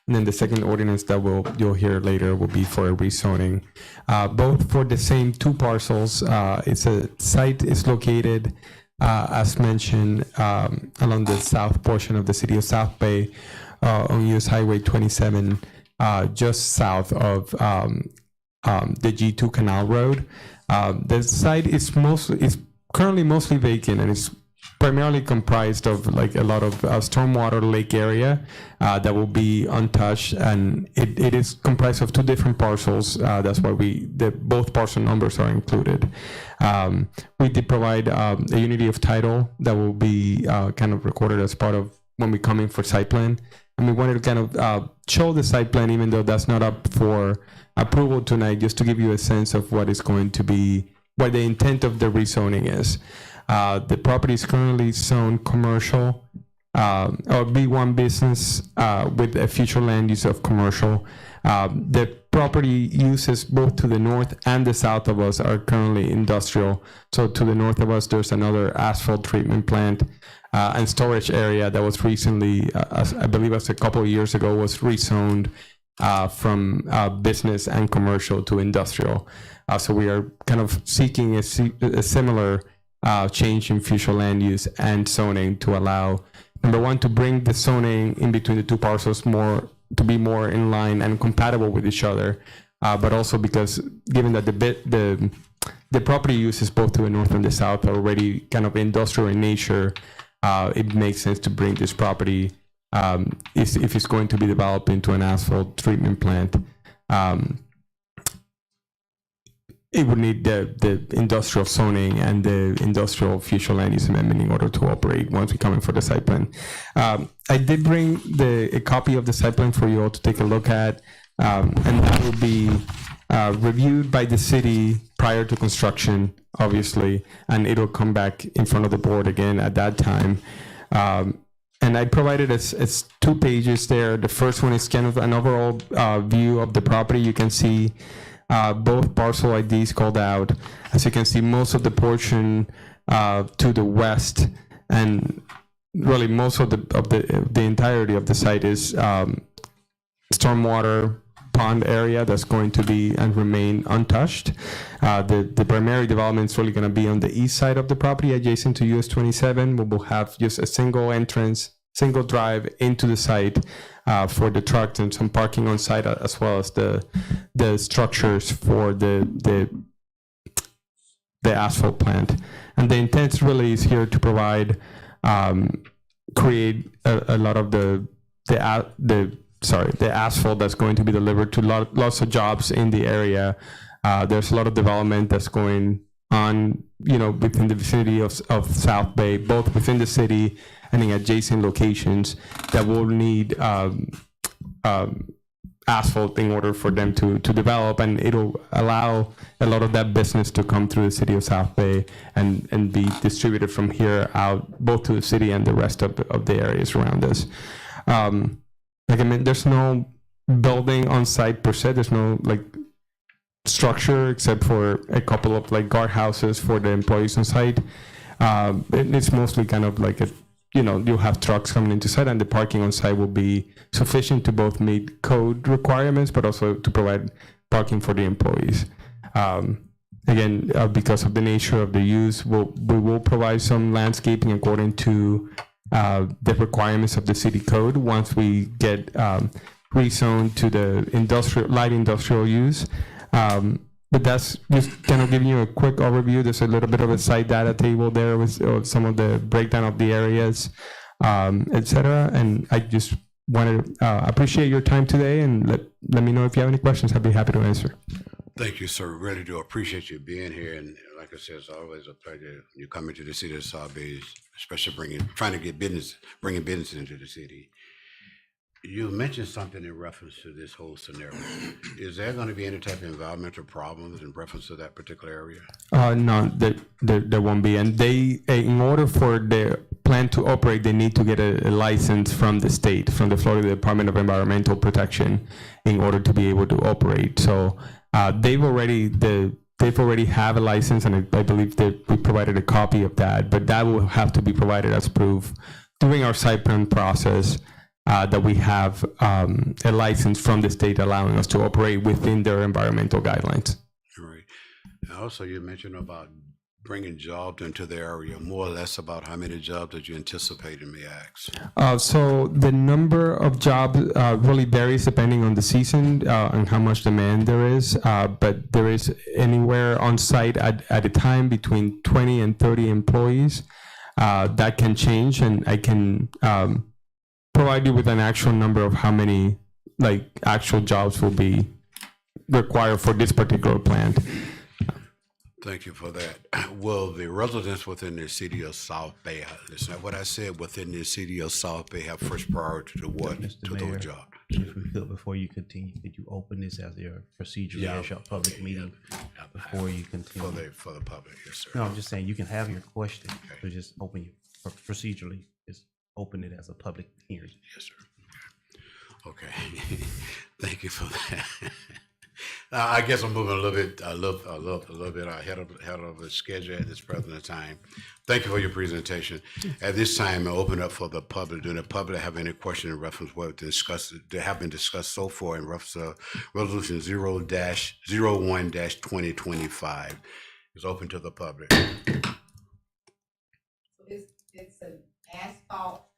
And then the second ordinance that you'll hear later will be for a rezoning. Both for the same two parcels. It's a site is located, as mentioned, along the south portion of the city of South Bay on US Highway 27, just south of the G2 Canal Road. The site is currently mostly vacant, and it's primarily comprised of like a lot of stormwater lake area that will be untouched, and it is comprised of two different parcels. That's why both parcel numbers are included. We did provide a unity of title that will be kind of recorded as part of when we come in for site plan. And we wanted to kind of show the site plan, even though that's not up for approval tonight, just to give you a sense of what is going to be, what the intent of the rezoning is. The property is currently zoned commercial or B1 business with a future land use of commercial. The property uses both to the north and the south of us are currently industrial. So to the north of us, there's another asphalt treatment plant and storage area that was recently, I believe as a couple of years ago, was rezoned from business and commercial to industrial. So we are kind of seeking a similar change in future land use and zoning to allow, number one, to bring the zoning in between the two parcels to be more in line and compatible with each other, but also because given that the property uses both to the north and the south are already kind of industrial in nature, it makes sense to bring this property if it's going to be developed into an asphalt treatment plant. It would need the industrial zoning and the industrial future land use amendment in order to operate once we come in for the site plan. I did bring a copy of the site plan for you all to take a look at, and that will be reviewed by the city prior to construction, obviously, and it'll come back in front of the board again at that time. And I provided as 2 pages there. The first one is kind of an overall view of the property. You can see both parcel IDs called out. As you can see, most of the portion to the west, and really most of the entirety of the site is stormwater pond area that's going to be and remain untouched. The primary development is really going to be on the east side of the property, adjacent to US 27. We will have just a single entrance, single drive into the site for the trucks and some parking on site, as well as the structures for the asphalt plant. And the intent really is here to provide, create a lot of the asphalt that's going to be delivered to lots of jobs in the area. There's a lot of development that's going on, within the vicinity of South Bay, both within the city and in adjacent locations that will need asphalt in order for them to develop, and it'll allow a lot of that business to come through the city of South Bay and be distributed from here out, both to the city and the rest of the areas around us. Like I mean, there's no building on site per se. There's no structure except for a couple of guardhouses for the employees on site. It's mostly kind of like you'll have trucks coming into site, and the parking on site will be sufficient to both meet code requirements, but also to provide parking for the employees. Again, because of the nature of the use, we will provide some landscaping according to the requirements of the city code once we get rezoned to the light industrial use. But that's just kind of giving you a quick overview. There's a little bit of a site data table there with some of the breakdown of the areas, etc. And I just want to appreciate your time today, and let me know if you have any questions. I'd be happy to answer. Thank you, sir. Really do appreciate you being here. And like I said, it's always a pleasure when you come into the city of South Bay, especially bringing business into the city. You mentioned something in reference to this whole scenario. Is there going to be any type of environmental problems in reference to that particular area? No, there won't be. And they, in order for the plant to operate, they need to get a license from the state, from the Florida Department of Environmental Protection, in order to be able to operate. So they've already have a license, and I believe that we provided a copy of that, but that will have to be provided as proof during our site plan process, that we have a license from the state allowing us to operate within their environmental guidelines. Right. And also, you mentioned about bringing jobs into the area, more or less about how many jobs that you anticipate, may I ask? So the number of jobs really varies depending on the season and how much demand there is. But there is anywhere on site at a time between 20 and 30 employees. That can change, and I can provide you with an actual number of how many actual jobs will be required for this particular plant. Thank you for that. Will the residents within the city of South Bay, listen, what I said, within the city of South Bay have first priority to what? Mr. To Mayor, those jobs? If we could, before you continue, could you open this as your procedure, as your public meeting before you continue? For the public, yes, sir. No, I'm just saying, you can have your question, but just open your, procedurally, just open it as a public hearing. Yes, sir. Okay. Thank you for that. I guess I'm moving a little bit ahead of the schedule at this present time. Thank you for your presentation. At this time, I open up for the public. Do the public have any question in reference to what they have been discussed so far in reference to Resolution 0-01-2025? It's open to the public. So it's an asphalt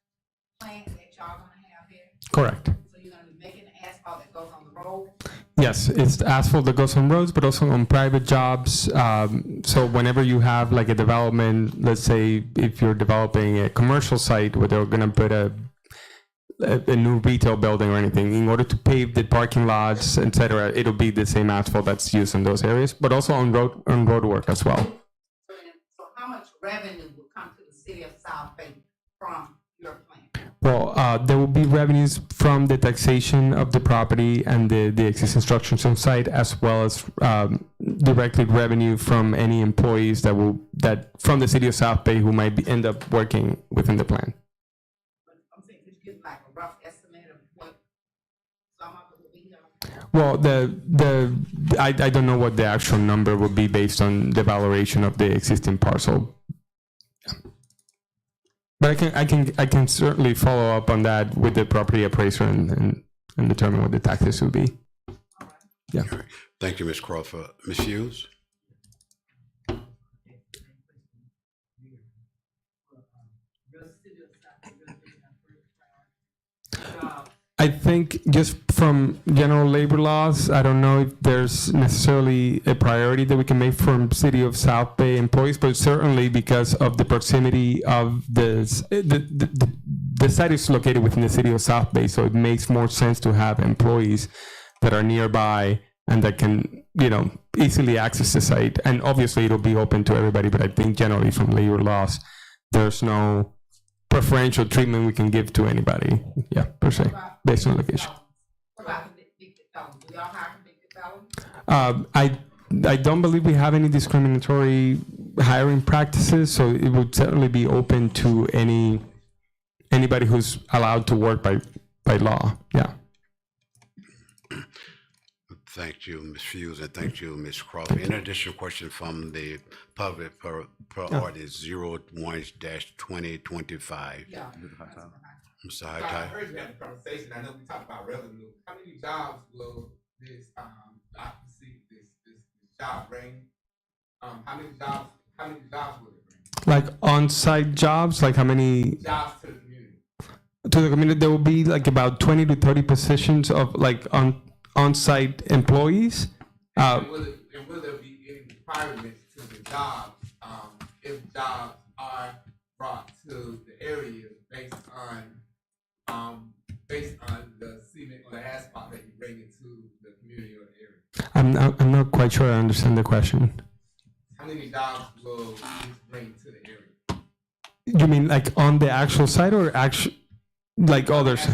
plant that y'all gonna have here? Correct. So you're gonna be making the asphalt that goes on the road? Yes, it's asphalt that goes on roads, but also on private jobs. So whenever you have like a development, let's say if you're developing a commercial site where they're gonna put a new retail building or anything, in order to pave the parking lots, etc., it'll be the same asphalt that's used in those areas, but also on road work as well. So how much revenue will come to the city of South Bay from your plant? Well, there will be revenues from the taxation of the property and the existing structures on site, as well as directly revenue from any employees that from the city of South Bay who might end up working within the plant. But I'm saying, could you give like a rough estimate of what some of it will be here? Well, I don't know what the actual number would be based on the valuation of the existing parcel. But I can certainly follow up on that with the property appraiser and determine what the taxes will be. Yeah. All right. Thank you, Ms. Crawford. Ms. Hughes? I think just from general labor laws, I don't know if there's necessarily a priority that we can make from City of South Bay employees, but certainly because of the proximity of the site is located within the City of South Bay, so it makes more sense to have employees that are nearby and that can, easily access the site. And obviously it'll be open to everybody, but I think generally from labor laws, there's no preferential treatment we can give to anybody, per se, based on location. What about convicted felons? Do y'all hire convicted felons? I don't believe we have any discriminatory hiring practices, so it would certainly be open to anybody who's allowed to work by law. Yeah. Thank you, Ms. Hughes, and thank you, Ms. Crawford. In addition, question from the public per ordinance 01-2025. Yeah. Mr. I Hightower. heard you have the conversation. I know we talked about revenue. How many jobs will this occupancy, this job bring? How many jobs will it bring? Like on-site jobs, like how many? Jobs to the community. To the community, there will be like about 20 to 30 positions of like on-site employees. And will there be any requirements to the jobs if jobs are brought to the area based on the cement or the asphalt that you bring into the community or the area? I'm not quite sure I understand the question. How many jobs will this bring to the area? You mean like on the actual site or like others?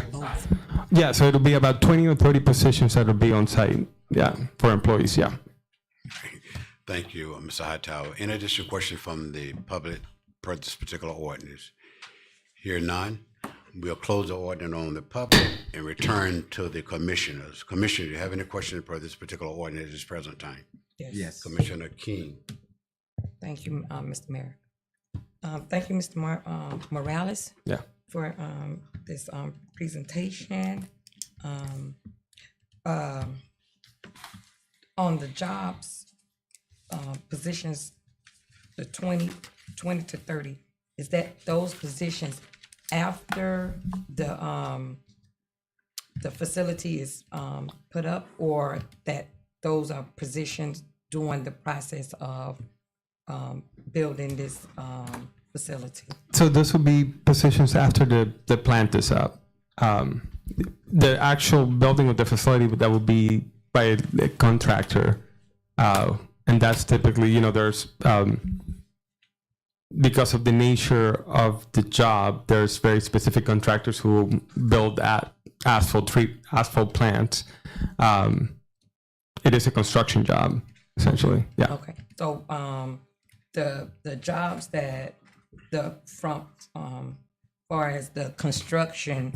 Yeah, so it'll be about 20 or 30 positions that'll be on site. Yeah, for employees. Yeah. Thank you, Mr. Hightower. Any additional question from the public per this particular ordinance? Hear none. We'll close the ordinance on the public and return to the commissioners. Commissioner, do you have any questions per this particular ordinance at this present time? Yes. Commissioner King. Thank you, Mr. Mayor. Thank you, Mr. Morales, Yeah. for this presentation. On the jobs, positions, the 20 to 30, is that those positions after the facility is put up, or that those are positions during the process of building this facility? So those will be positions after the plant is up. The actual building of the facility, that will be by a contractor. And that's typically, there's, because of the nature of the job, there's very specific contractors who will build asphalt plants. It is a construction job, essentially. Yeah. Okay, so the jobs that far as the construction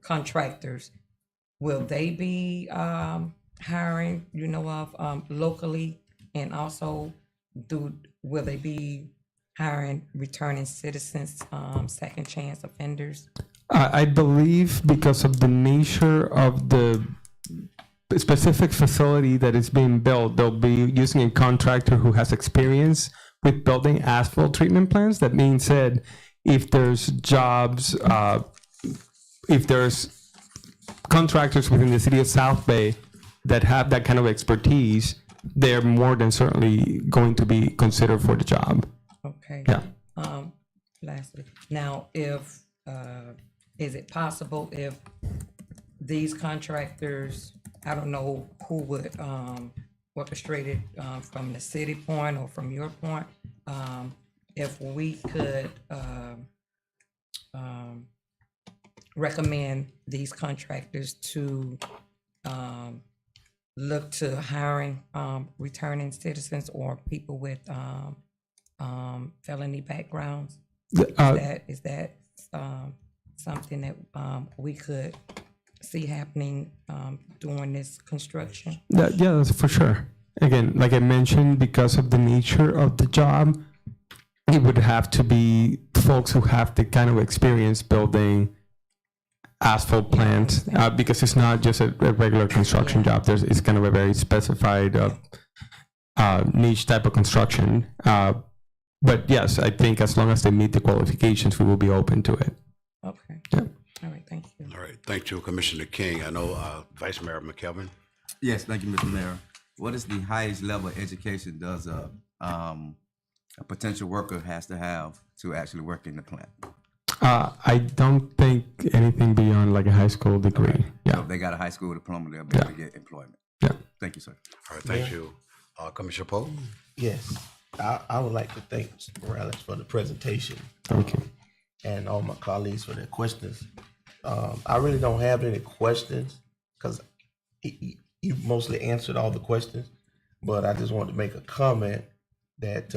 contractors, will they be hiring, locally, and also will they be hiring returning citizens, second chance offenders? I believe because of the nature of the specific facility that is being built, they'll be using a contractor who has experience with building asphalt treatment plants. That being said, if there's jobs, if there's contractors within the city of South Bay that have that kind of expertise, they're more than certainly going to be considered for the job. Okay. Yeah. Lastly, now, if is it possible if these contractors, I don't know who would orchestrate it from the city point or from your point, if we could recommend these contractors to look to hiring returning citizens or people with felony backgrounds? Is that something that we could see happening during this construction? Yeah, that's for sure. Again, like I mentioned, because of the nature of the job, it would have to be folks who have the kind of experience building asphalt plants, because it's not just a regular construction job. It's kind of a very specified niche type of construction. But yes, I think as long as they meet the qualifications, we will be open to it. Okay. Yeah. All right, thank you. All right, thank you, Commissioner King. I know Vice Mayor McKelvin. Yes, thank you, Mr. Mayor. What is the highest level of education does a potential worker has to have to actually work in the plant? I don't think anything beyond like a high school degree. So Yeah. if they got a high school diploma, they'll be able to get employment. Yeah. Thank you, sir. All right, thank you. Commissioner Poe? Yes, I would like to thank Mr. Morales for the presentation. Thank you. And all my colleagues for their questions. I really don't have any questions because you mostly answered all the questions, but I just wanted to make a comment that,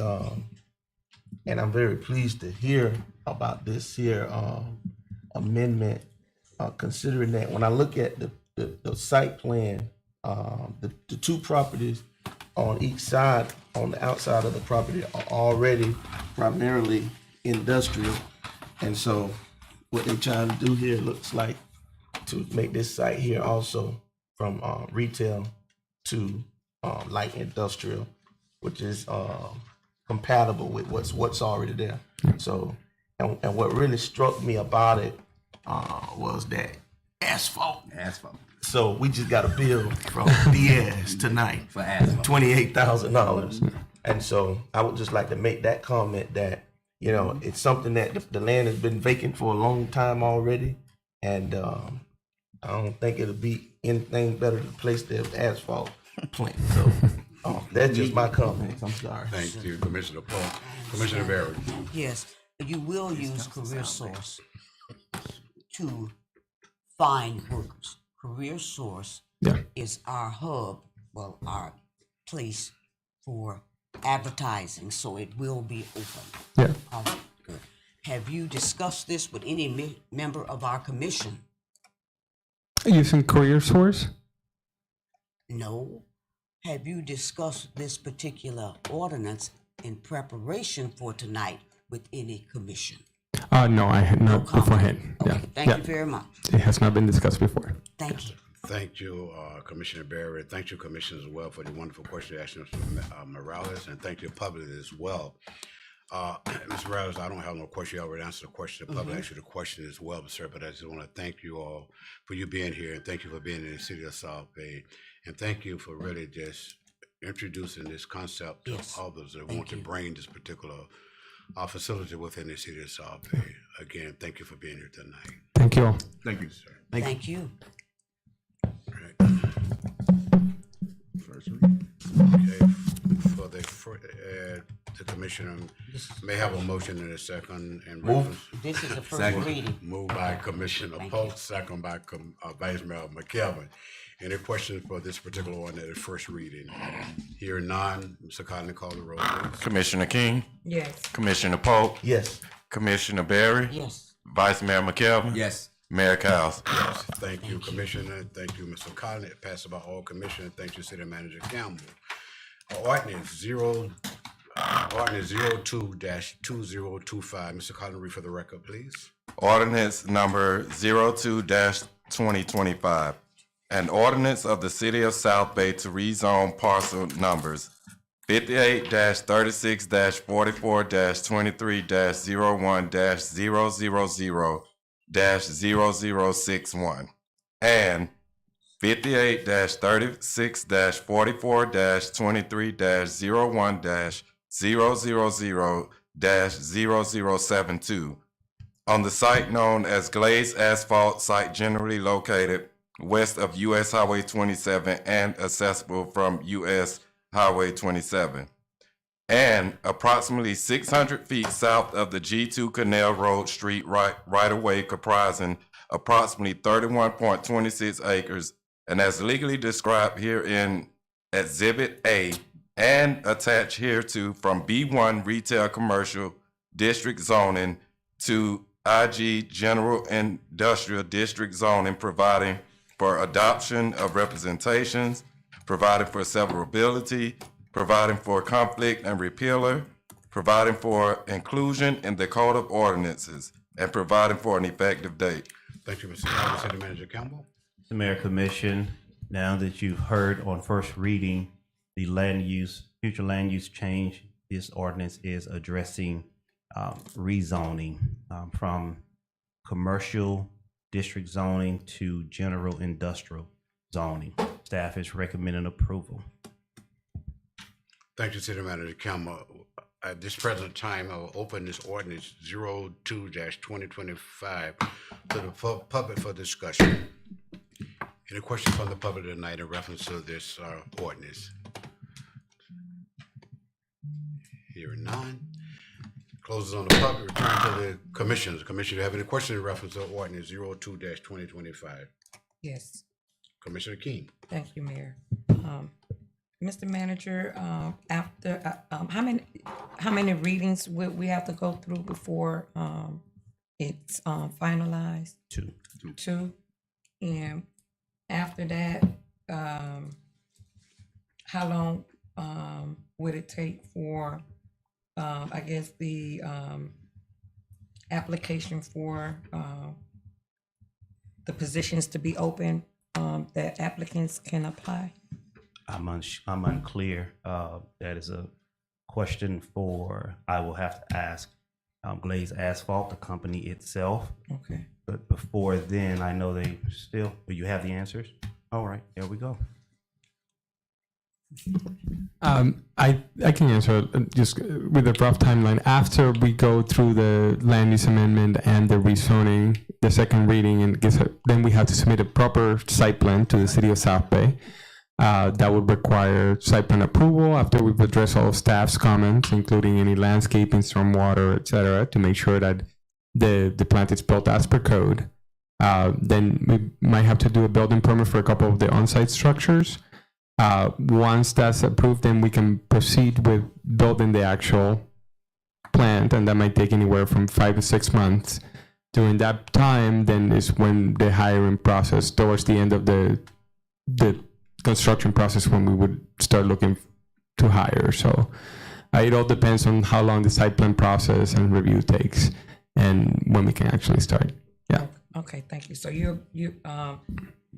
and I'm very pleased to hear about this here amendment, considering that when I look at the site plan, the two properties on each side, on the outside of the property, are already primarily industrial. And so what they're trying to do here looks like to make this site here also from retail to light industrial, which is compatible with what's already there. So, and what really struck me about it was that asphalt. Asphalt. So we just got a bill from Diaz tonight For asphalt. $28,000. And so I would just like to make that comment that, it's something that the land has been vacant for a long time already. And I don't think it'll be anything better to place the asphalt plant. So that's just my comments. I'm sorry. Thank you, Commissioner Poe. Commissioner Barry? Yes, you will use career source to find workers. Career Source Yeah. is our hub, well, our place for advertising, so it will be open. Yeah. All right, good. Have you discussed this with any member of our commission? Using Career Source? No. Have you discussed this particular ordinance in preparation for tonight with any commission? No, I had not comment. beforehand. Okay, Yeah. thank yeah. you very much. It has not been discussed before. Thank you. Thank you, Commissioner Barry. Thank you, Commissioner, as well, for the wonderful question you asked Mr. Morales, and thank you, public, as well. Ms. Morales, I don't have no question. You already answered the question. The public asked you the question as well, sir, but I just want to thank you all for you being here, and thank you for being in the city of South Bay, and thank you for really just introducing this concept to Yes. others that Thank want to you. bring this particular facility within the city of South Bay. Again, thank you for being here tonight. Thank you all. Thank you. Sir. Thank you. Right. Okay, for the commissioner may have a motion in a second and This is the first Second. reading. moved by Commissioner Thank Polk, second by Vice Mayor McKelvin. Any questions for this particular one at its first reading? Here none, Mr. Cotton, call the roll, please. Commissioner King, Yes. Commissioner Polk, Yes. Commissioner Barry, Yes. Vice Mayor McKelvin, Yes. Mayor Cowes. Yes, thank you, Commissioner. Thank you, Mr. Cotton. It passed by all commissioners. Thank you, City Manager Campbell. Ordinance 02-2025. Mr. Cotton, read for the record, please. Ordinance number 02-2025. An ordinance of the City of South Bay to rezone parcel numbers 58-36-44-23-01-000-0061 and 58-36-44-23-01-000-0072 on the site known as Glazed Asphalt Site, generally located west of US Highway 27 and accessible from US Highway 27, and approximately 600 feet south of the G2 Canal Road Street right-of-way comprising approximately 31.26 acres, and as legally described here in Exhibit A and attached hereto from B1 Retail Commercial District zoning to IG General Industrial District zoning, providing for adoption of representations, providing for severability, providing for conflict and repealer, providing for inclusion in the Code of Ordinances, and providing for an effective date. Thank you, Mr. Cotton. City Manager Campbell. The Mayor Commission, now that you've heard on first reading the future land use change, this ordinance is addressing rezoning from commercial district zoning to general industrial zoning. Staff is recommending approval. Thank you, City Manager Campbell. At this present time, I will open this ordinance 02-2025 to the public for discussion. Any questions from the public tonight in reference to this ordinance? Hearing none. Closes on the public. Return to the commissioners. Commissioner, have any questions in reference to ordinance 02-2025? Yes. Commissioner King. Thank you, Mayor. Mr. Manager, after, how many readings would we have to go through before, it's, finalized? Two. Two? And after that, how long, would it take for, I guess, the, application for, the positions to be open, that applicants can apply? I'm unclear. That is a question I will have to ask Glazed Asphalt, the company itself. Okay. But before then, I know do you have the answers? All right, there we go. I can answer just with a rough timeline. After we go through the land use amendment and the rezoning, the second reading, and then we have to submit a proper site plan to the City of South Bay. That would require site plan approval after we've addressed all of staff's comments, including any landscaping, stormwater, et cetera, to make sure that the plant is built as per code. Then we might have to do a building permit for a couple of the on-site structures. Once that's approved, then we can proceed with building the actual plant, and that might take anywhere from 5 to 6 months. During that time, then is when the hiring process, towards the end of the construction process, when we would start looking to hire. So it all depends on how long the site plan process and review takes, and when we can actually start. Yeah. Okay, thank you. So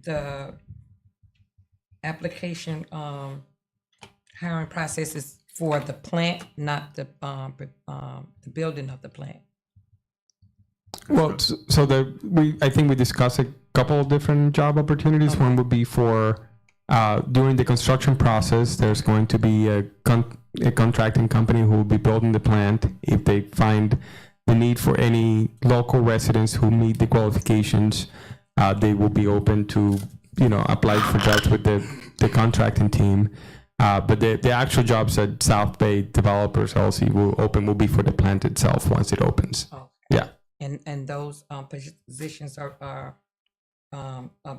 the application, hiring process is for the plant, not the building of the plant. Well, I think we discussed a couple of different job opportunities. One would be for during the construction process. There's going to be a contracting company who will be building the plant. If they find the need for any local residents who meet the qualifications, they will be open to apply for jobs with the contracting team. But the actual jobs that South Bay Developers LLC will be for the plant itself once it opens. Oh. Yeah. And those positions are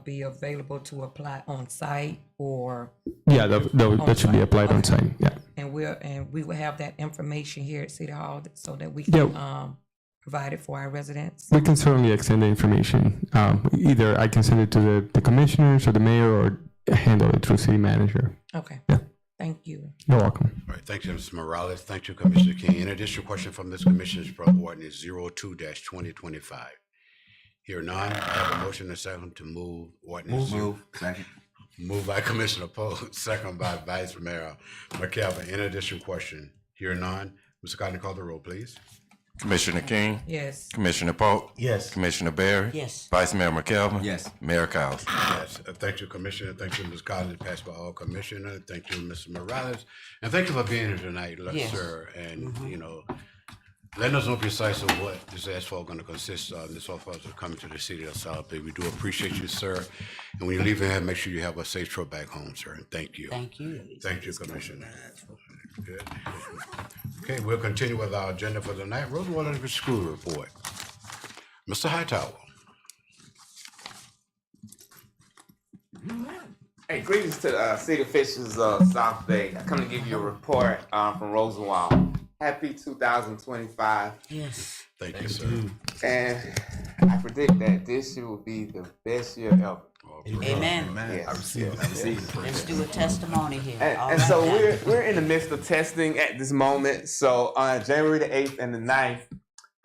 be available to apply on site or? Yeah, that should be applied on site. Yeah. And we will have that information here at City Hall so that we can provide it for our residents. We can certainly extend the information. Either I can send it to the commissioners or the mayor, or handle it through city manager. Okay. Yeah. Thank you. You're welcome. All right, thank you, Mr. Morales. Thank you, Commissioner King. In addition, question from this commission is for ordinance 02-2025. Here none, I have a motion and a second to move ordinance. Second. Moved by Commissioner Poe, second by Vice Mayor McKelvin. In addition, question. Here none. Mr. Cotton, call the roll, please. Commissioner King, Yes. Commissioner Polk, Yes. Commissioner Barry, Yes. Vice Mayor McKelvin. Yes. Mayor Cowes. Yes, thank you, Commissioner. Thank you, Ms. Collins, passed by all commissioners. Thank you, Mr. Morales. And thank you for being here tonight, Yes. sir. And, letting us know precisely what this asphalt going to consist of. This asphalt is coming to the city of South Bay. We do appreciate you, sir. And when you leave here, make sure you have a safe trip back home, sir. And thank you. Thank you. Thank you, Commissioner. Good. Okay, we'll continue with our agenda for the night. Rosewater School Report. Mr. Hightower. Hey, greetings to city officials of South Bay. I come to give you a report from Rosenwald. Happy 2025. Yes. Thank you, sir. And I predict that this year will be the best year ever. Amen. Yes. Let's do a testimony here. All And right so now. we're in the midst of testing at this moment. So on January the 8th and the 9th,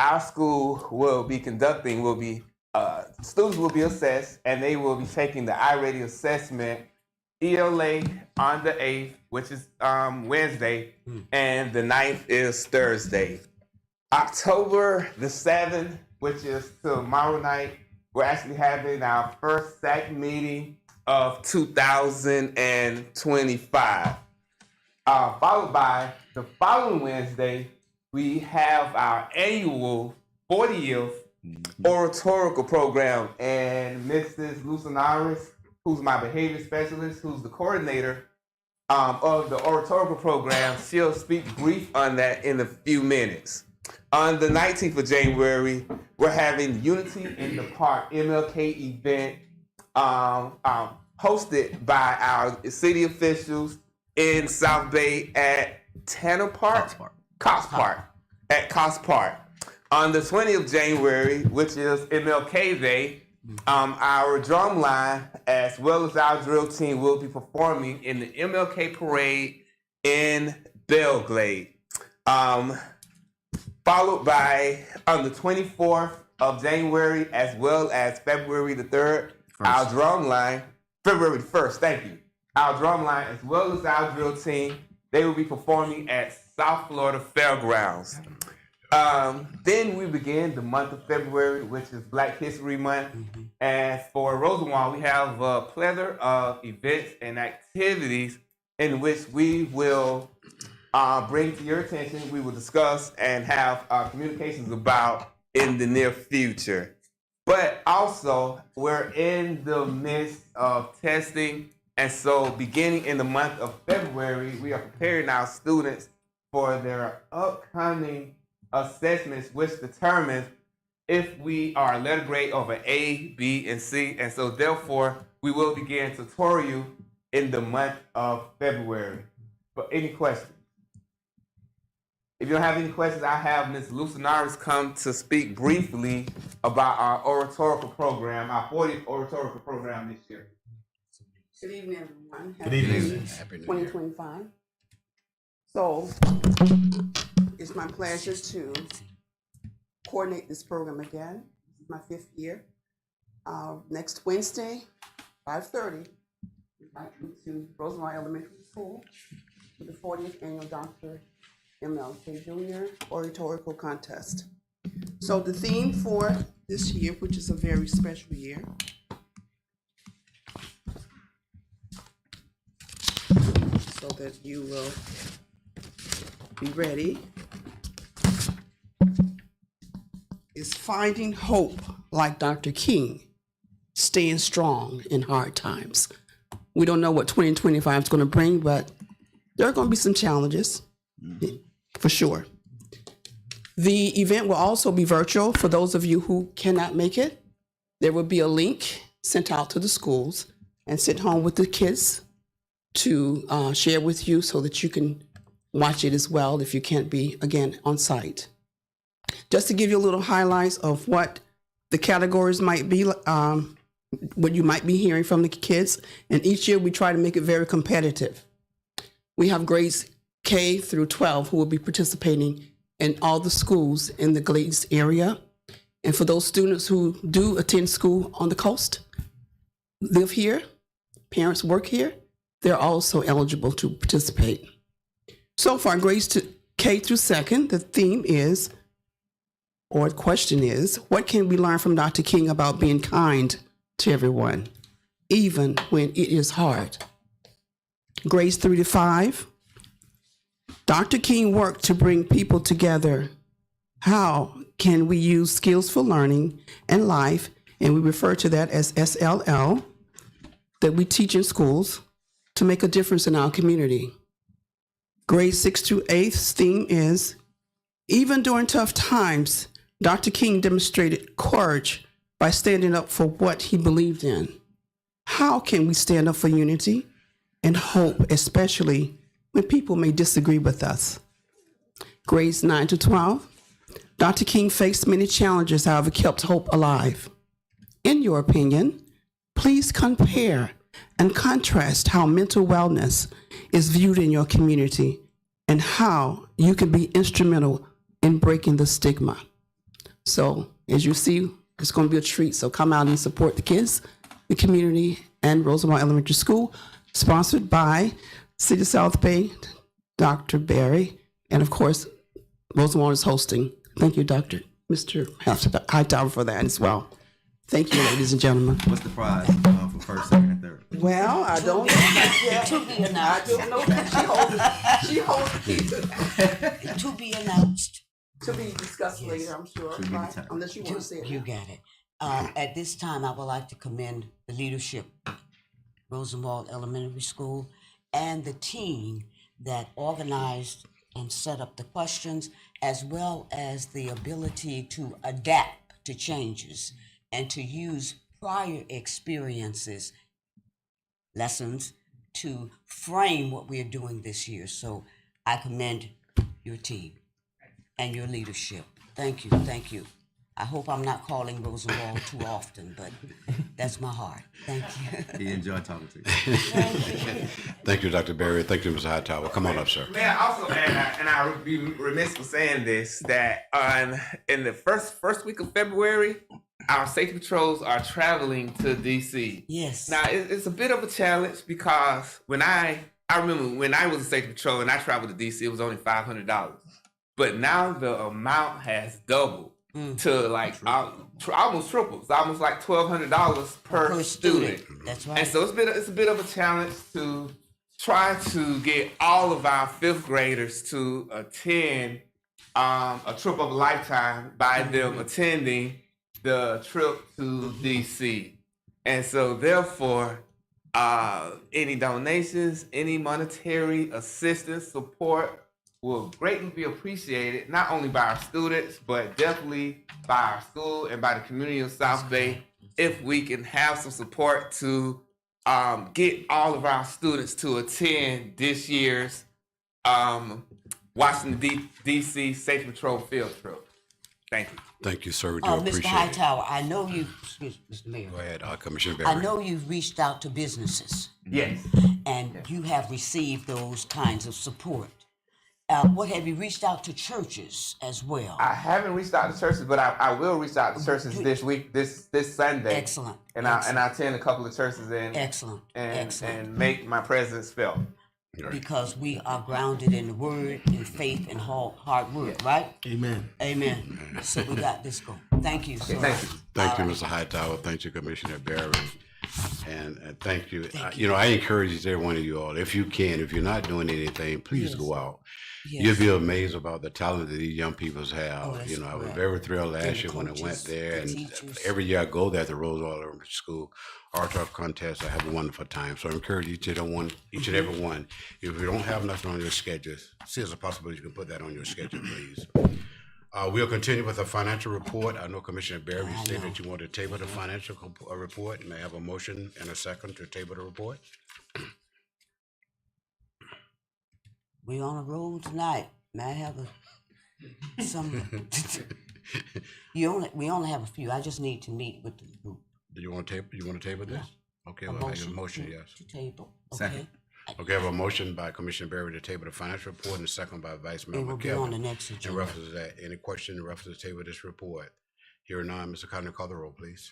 our school will be students will be assessed, and they will be taking the iReady assessment, ELA on the 8th, which is Wednesday, and the 9th is Thursday. October the 7th, which is tomorrow night, we're actually having our first SAC meeting of 2025. Followed by the following Wednesday, we have our annual 40th oratorical program, and Mrs. Lucinaris, who's my behavior specialist, who's the coordinator of the oratorical program, she'll speak brief on that in a few minutes. On the 19th of January, we're having Unity in the Park MLK event hosted by our city officials in South Bay at Tanner Park? Cox Park. At Cox Park. On the 20th of January, which is MLK Day, our drum line, as well as our drill team, will be performing in the MLK Parade in Belglade. Followed by, on the 24th of January, as well as February the 3rd, our drum line, February the 1st, thank you. Our drum line, as well as our drill team, they will be performing at South Florida Fairgrounds. Then we begin the month of February, which is Black History Month. And for Rosenwald, we have a plethora of events and activities in which we will bring to your attention, we will discuss and have communications about in the near future. But also, we're in the midst of testing. And so beginning in the month of February, we are preparing our students for their upcoming assessments, which determines if we are a letter grade of an A, B, and C, and so therefore we will begin tutorial in the month of February. But any questions? If you don't have any questions, I have Ms. Lucinaris come to speak briefly about our oratorical program, our 40th oratorical program this year. Good evening, everyone. Good evening. Happy 2025. So, it's my pleasure to coordinate this program again. This is my 5th year. Next Wednesday, 5:30, invite you to Rosemont Elementary School for the 40th annual Dr. MLK Jr. Oratorical Contest. So the theme for this year, which is a very special year, so that you will be ready, is finding hope like Dr. King, staying strong in hard times. We don't know what 2025 is going to bring, but there are going to be some challenges, for sure. The event will also be virtual for those of you who cannot make it. There will be a link sent out to the schools and sent home with the kids to share with you so that you can watch it as well if you can't be, again, on site. Just to give you a little highlights of what the categories might be, what you might be hearing from the kids. And each year we try to make it very competitive. We have grades K through 12 who will be participating in all the schools in the Glades area. And for those students who do attend school on the coast, live here, parents work here, they're also eligible to participate. So far, grades to K through 2nd, the theme is, or the question is, what can we learn from Dr. King about being kind to everyone, even when it is hard? Grades 3 to 5, Dr. King worked to bring people together. How can we use skills for learning and life, and we refer to that as SLL, that we teach in schools to make a difference in our community? Grade 6 through 8's theme is, even during tough times, Dr. King demonstrated courage by standing up for what he believed in. How can we stand up for unity and hope, especially when people may disagree with us? Grades 9 to 12, Dr. King faced many challenges, however, kept hope alive. In your opinion, please compare and contrast how mental wellness is viewed in your community and how you can be instrumental in breaking the stigma. So as you see, it's going to be a treat. So come out and support the kids, the community, and Rosemont Elementary School, sponsored by City of South Bay, Dr. Barry, and of course, Rosemont is hosting. Thank you, Mr. Hightower, for that as well. Thank you, ladies and gentlemen. What's the prize for first, second, and third? Well, I don't know that yet. To be I announced. don't know that. She holds the key To be announced. to be discussed later, I'm sure, To be right? determined. Unless you want to say it. You now. got it. At this time, I would like to commend the leadership, Rosenwald Elementary School, and the team that organized and set up the questions, as well as the ability to adapt to changes and to use prior experiences, lessons, to frame what we are doing this year. So I commend your team and your leadership. Thank you, thank you. I hope I'm not calling Rosenwald too often, but that's my heart. Thank you. He enjoyed talking to you. Thank you, Dr. Barry. Thank you, Mr. Hightower. Come on up, sir. May I also add, and I would be remiss for saying this, that in the first week of February, our safety patrols are traveling to DC. Yes. Now it's a bit of a challenge because I remember when I was a safety patrol and I traveled to DC, it was only $500, but now the amount has doubled to like almost triple. It's almost like $1,200 per student. That's right. And so it's a bit of a challenge to try to get all of our 5th graders to attend a trip of a lifetime by them attending the trip to DC. And so therefore, any donations, any monetary assistance, support will greatly be appreciated, not only by our students, but definitely by our school and by the community of South Bay, if we can have some support to get all of our students to attend this year's Washington, D.C. Safe Patrol field trip. Thank you. Thank you, sir. We do Mr. appreciate it. Hightower, I know you, excuse me, Mr. Mayor. Go ahead, Commissioner Barry. I know you've reached out to businesses Yes. and you have received those kinds of support. What have you reached out to churches as well? I haven't reached out to churches, but I will reach out to churches this week, this Sunday. Excellent. And I attend a couple of churches and Excellent. and make my presence felt. Because we are grounded in the word, in faith, and hard work, right? Amen. Amen. So we got this going. Thank you, sir. Thank you. Thank you, Mr. Hightower. Thank you, Commissioner Barry. And thank you. You know, I encourage each and every one of you all, if you can, if you're not doing anything, please go out. Yes. You'll be amazed about the talent that these young people have. Oh, that's You know, I was correct. very thrilled last And year when I went coaches, there, the and teachers. every year I go there at the Rosewell Elementary School Art Talk contest. I have a wonderful time. So I encourage each and every one. If you don't have nothing on your schedule, see as a possibility you can put that on your schedule, please. We'll continue with the financial report. I know Commissioner Barry said that you want to table the financial report. You may have a motion and a second to table the report. We on a roll tonight. May I have some? We only have a few. I just need to meet with the group. Do you want to table? You want to table this? Okay, A well, I have a motion, to- yes. To table. Second. Okay. Okay, I have a motion by Commissioner Barry to table the financial report and a second by Vice Mayor It will be on the McKelvin. next In agenda. reference to that, any question in reference to table this report? Here none, Mr. Cotton, call the roll, please.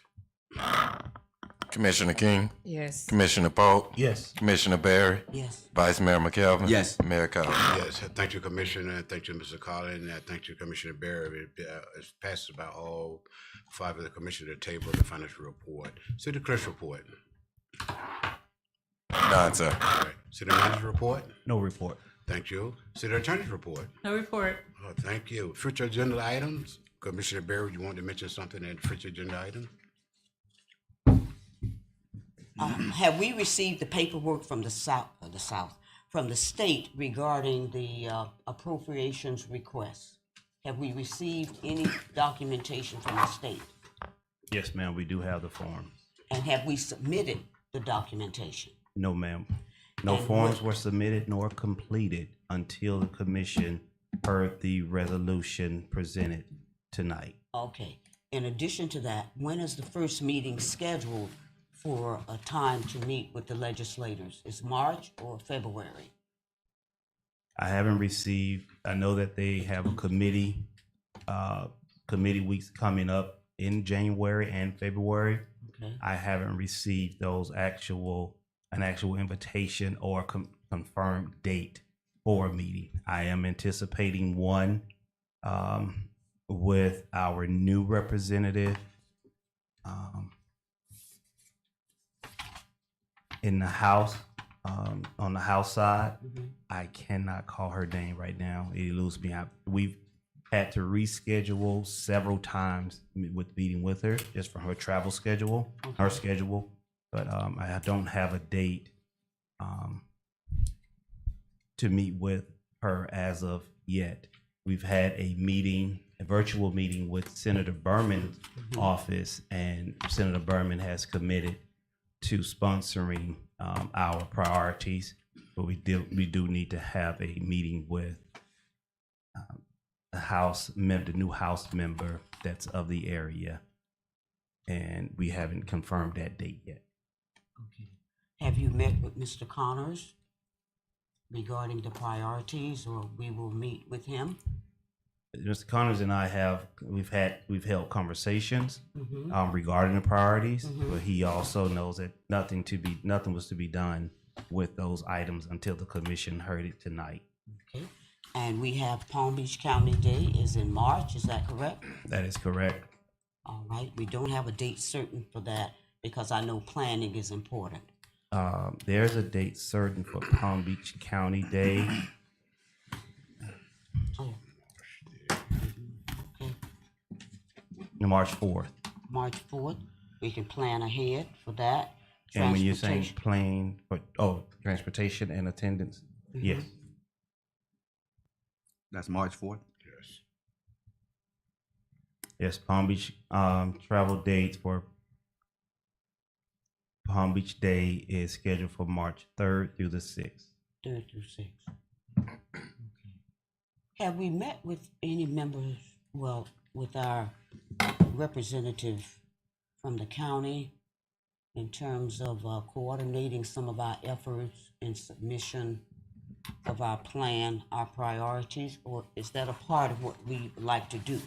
Commissioner King, Yes. Commissioner Polk, Yes. Commissioner Barry, Yes. Vice Mayor McKelvin. Yes. Mayor Collins. Yes, thank you, Commissioner, thank you, Mr. Collins, and thank you, Commissioner Barry. It passes by all five of the commissioners to table the financial report. City clerk's report. None, sir. All right. City manager report. No report. Thank you. City attorney's report. No report. Oh, thank you. Future agenda items. Commissioner Barry, you want to mention something in future agenda item? Have we received the paperwork from from the state regarding the appropriations requests? Have we received any documentation from the state? Yes, ma'am, we do have the forms. And have we submitted the documentation? No, ma'am. No And forms what- were submitted nor completed until the commission heard the resolution presented tonight. Okay. In addition to that, when is the first meeting scheduled for a time to meet with the legislators? Is March or February? I haven't received, I know that they have a committee weeks coming up in January and February. Okay. I haven't received an actual invitation or confirmed date for a meeting. I am anticipating one with our new representative in the House, on the House side. I cannot call her name right now. It eludes me. We've had to reschedule several times with meeting with her just for her travel schedule, her schedule. But I don't have a date to meet with her as of yet. We've had a virtual meeting with Senator Berman's office, and Senator Berman has committed to sponsoring our priorities. But we do need to have a meeting with the new House member that's of the area, and we haven't confirmed that date yet. Okay. Have you met with Mr. Connors regarding the priorities, or we will meet with him? Mr. Connors and I we've held conversations Mhm. regarding the priorities, but he also knows that nothing was to be done with those items until the commission heard it tonight. Okay. And we have Palm Beach County Day is in March, is that correct? That is correct. All right, we don't have a date certain for that because I know planning is important. There's a date certain for Palm Beach County Day. Oh. Okay, March 4th. March 4th, we can plan ahead for that. And when you're saying Transportation. transportation and attendance, yes. That's March 4th. Yes. Yes, Palm Beach, travel dates for Palm Beach Day is scheduled for March 3rd through the 6th. 3rd through 6th. Okay. Have we met with any members, well, with our representative from the county in terms of coordinating some of our efforts and submission of our plan, our priorities, or is that a part of what we like to do?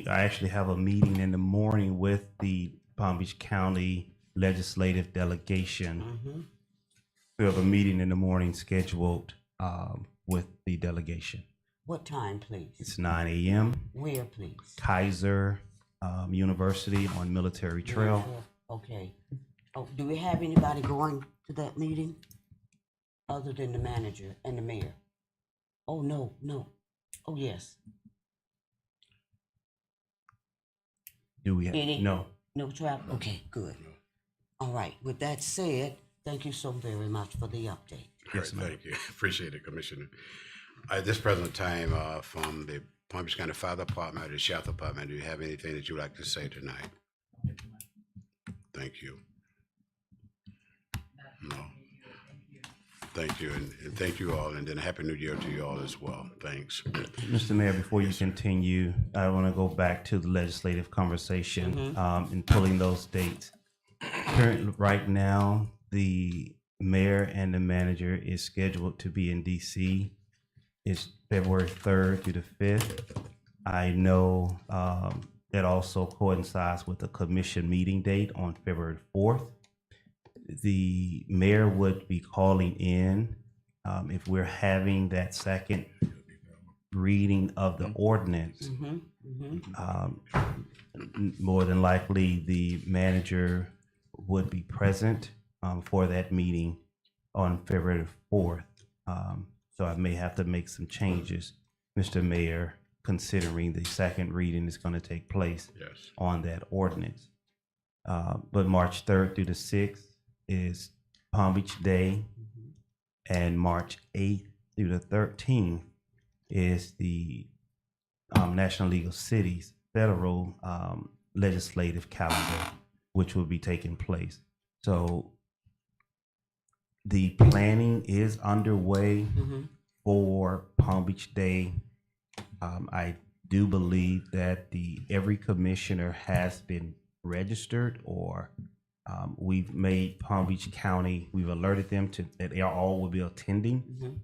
I actually have a meeting in the morning with the Palm Beach County Legislative Delegation. We have a meeting in the morning scheduled with the delegation. What time, please? It's 9 a.m. Where, please? Kaiser University on Military Trail. Okay. Oh, do we have anybody going to that meeting other than the manager and the mayor? Oh, no. Oh, yes. Do we have? Any? No. No travel? Okay, good. All right. With that said, thank you so very much for the update. Yes, thank you. Appreciate it, Commissioner. At this present time, from the Palm Beach County Fire Department or the Sheriff Department, do you have anything that you'd like to say tonight? Thank you. No. Thank you, and thank you all, and then Happy New Year to you all as well. Thanks. Mr. Mayor, before you continue, I want to go back to the legislative conversation and pulling those dates. Right now, the mayor and the manager is scheduled to be in DC. It's February 3rd through the 5th. I know that also coincides with the commission meeting date on February 4th. The mayor would be calling in if we're having that second reading of the ordinance. More than likely, the manager would be present for that meeting on February 4th. So I may have to make some changes, Mr. Mayor, considering the second reading is going to take place on that ordinance. But March 3rd through the 6th is Palm Beach Day, and March 8th through the 13th is the National League of Cities federal legislative calendar, which will be taking place. So the planning is underway for Palm Beach Day. I do believe that every commissioner has been registered, or we've made Palm Beach County, we've alerted them that they all will be attending.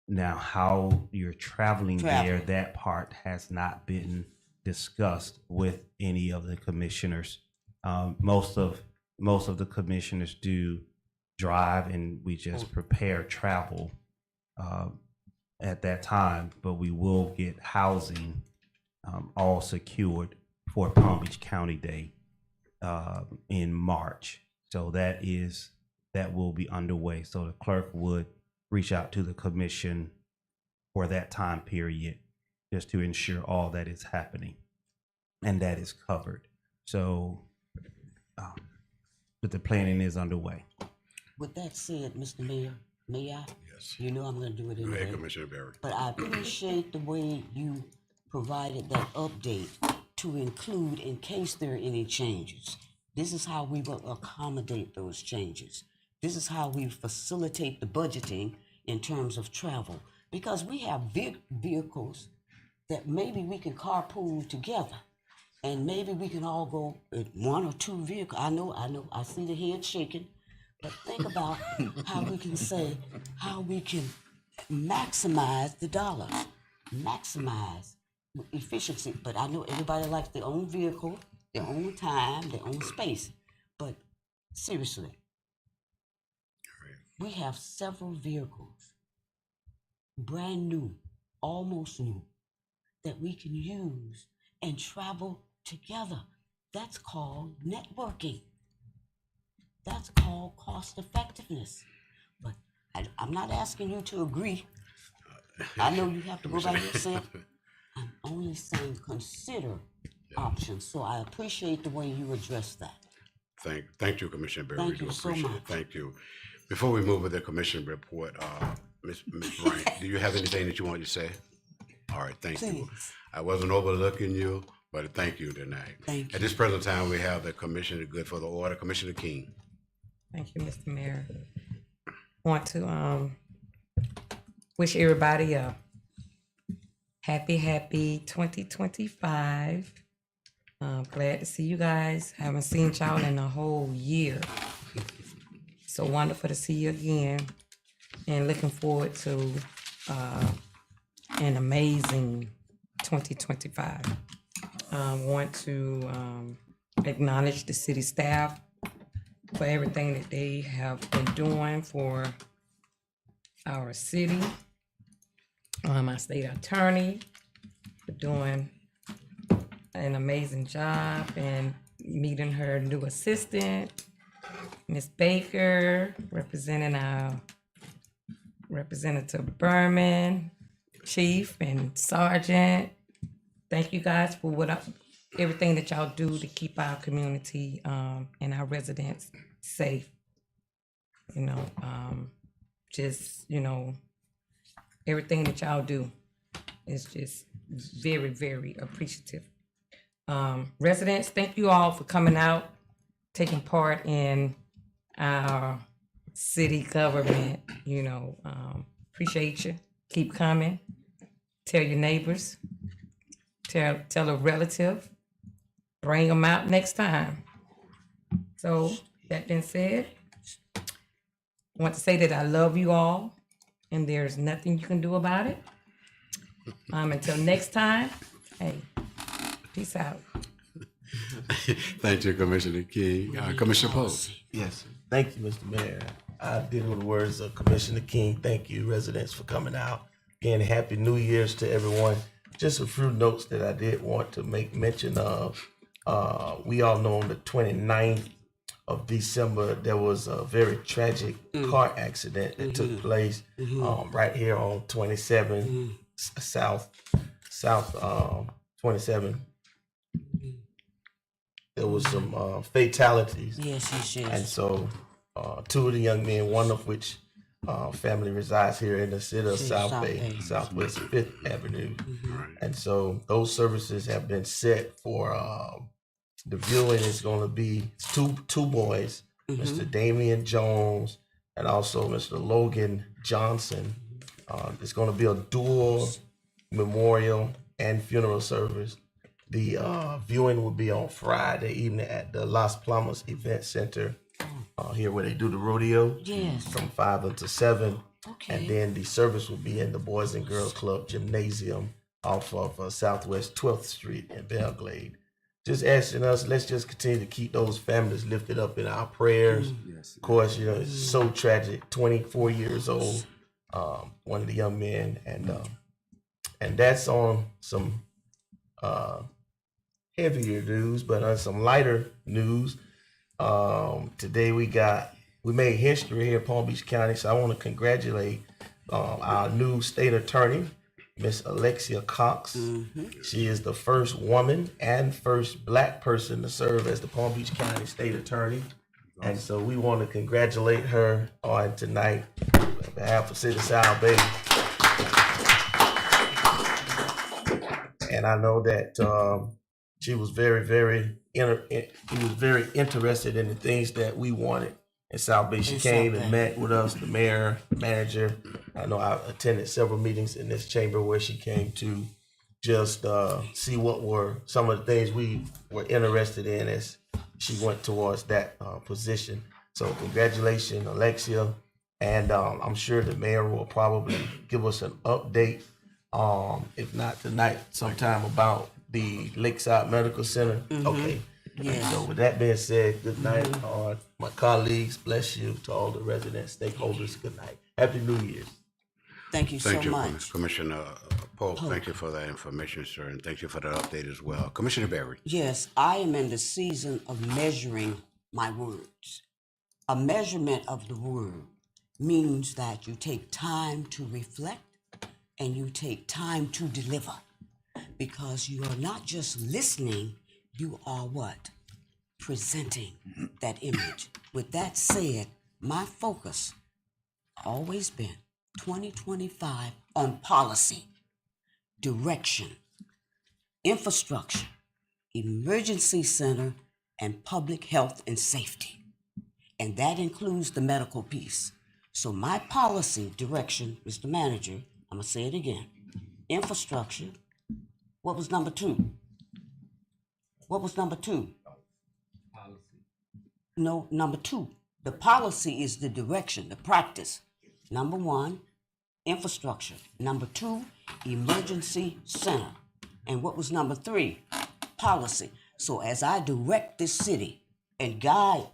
Now, how you're traveling there, that part has not been discussed with any of the commissioners. Most of the commissioners do drive, and we just prepare travel at that time, but we will get housing all secured for Palm Beach County Day in March. So that will be underway. So the clerk would reach out to the commission for that time period just to ensure all that is happening and that is covered. So, but the planning is underway. With that said, Mr. Mayor, may I? Yes. You know I'm going to do it Go ahead, anyway. Commissioner Barry. But I appreciate the way you provided that update to include in case there are any changes. This is how we will accommodate those changes. This is how we facilitate the budgeting in terms of travel. Because we have vehicles that maybe we can carpool together. And maybe we can all go in one or two vehicles. I know, I see the head shaking. But think about how we can maximize the dollars, maximize efficiency. But I know everybody likes their own vehicle, their own time, their own space. But seriously, we have several vehicles, brand new, almost new, that we can use and travel together. That's called networking. That's called cost effectiveness. But I'm not asking you to agree. I know you have to go by yourself. I'm only saying consider options. So I appreciate the way you address that. Thank you, Commissioner Barry. Thank We do you so appreciate much. it. Thank you. Before we move with the commission report, Ms. Bryant, do you have anything that you want to say? All right, thank you. Please. I wasn't overlooking you, but thank you tonight. Thank At you. this present time, we have the Commissioner Good for the Order, Commissioner King. Thank you, Mr. Mayor. Want to wish everybody a happy 2025. Glad to see you guys. Haven't seen y'all in a whole year. So wonderful to see you again, and looking forward to an amazing 2025. Want to acknowledge the city staff for everything that they have been doing for our city. My state attorney for doing an amazing job, and meeting her new assistant, Miss Baker, representing our Representative Berman, Chief and Sergeant. Thank you guys for everything that y'all do to keep our community and our residents safe. Everything that y'all do is just very, very appreciative. Residents, thank you all for coming out, taking part in our city government. Appreciate you. Keep coming. Tell your neighbors. Tell a relative. Bring them out next time. So that being said, I want to say that I love you all, and there's nothing you can do about it. Until next time, hey, peace out. Thank you, Commissioner King. Commissioner Poe. Yes, thank you, Mr. Mayor. I did with the words of Commissioner King. Thank you, residents, for coming out. Again, Happy New Year's to everyone. Just a few notes that I did want to make mention of. We all know on the 29th of December, there was a very tragic car accident that took place right here on 27 South 27. There was some fatalities. Yes. And so two of the young men, one of which family resides here in the city of South Bay, Southwest 5th Avenue. And so those services have been set for the viewing is going to be two boys, Mr. Damian Jones and also Mr. Logan Johnson. It's going to be a dual memorial and funeral service. The viewing will be on Friday evening at the Las Palmas Event Center here where they do the rodeo. Yes. From 5 until 7. Okay. And then the service will be in the Boys and Girls Club Gymnasium off of Southwest 12th Street in Belgrade. Just asking us, let's just continue to keep those families lifted up in our prayers. Yes. Of course, it's so tragic. 24 years old, one of the young men, and that's on some heavier news, but on some lighter news, today we made history here in Palm Beach County. So I want to congratulate our new state attorney, Miss Alexia Cox. She is the first woman and first Black person to serve as the Palm Beach County state attorney. And so we want to congratulate her on tonight on behalf of City of South Bay. And I know that she was very interested in the things that we wanted in South Bay. She came and met with us, the mayor, manager. I know I attended several meetings in this chamber where she came to just see what were some of the things we were interested in as she went towards that position. So congratulations, Alexia. And I'm sure the mayor will probably give us an update, if not tonight, sometime about the Lakeside Medical Center. Okay. Yes. So with that being said, good night, my colleagues. Bless you. To all the residents, stakeholders, good night. Happy New Year's. Thank you so much. Commissioner Pope. Thank you for that information, sir, and thank you for the update as well. Commissioner Berry. Yes, I am in the season of measuring my words. A measurement of the word means that you take time to reflect and you take time to deliver, because you are not just listening, you are what? Presenting that image. With that said, my focus always been 2025 on policy, direction, infrastructure, emergency center, and public health and safety. And that includes the medical piece. So my policy direction, Mr. Manager, I'm gonna say it again. Infrastructure, what was number 2? What was number 2? No, number 2. The policy is the direction, the practice. Number 1, infrastructure. Number 2, emergency center. And what was number 3? Policy. So as I direct this city and guide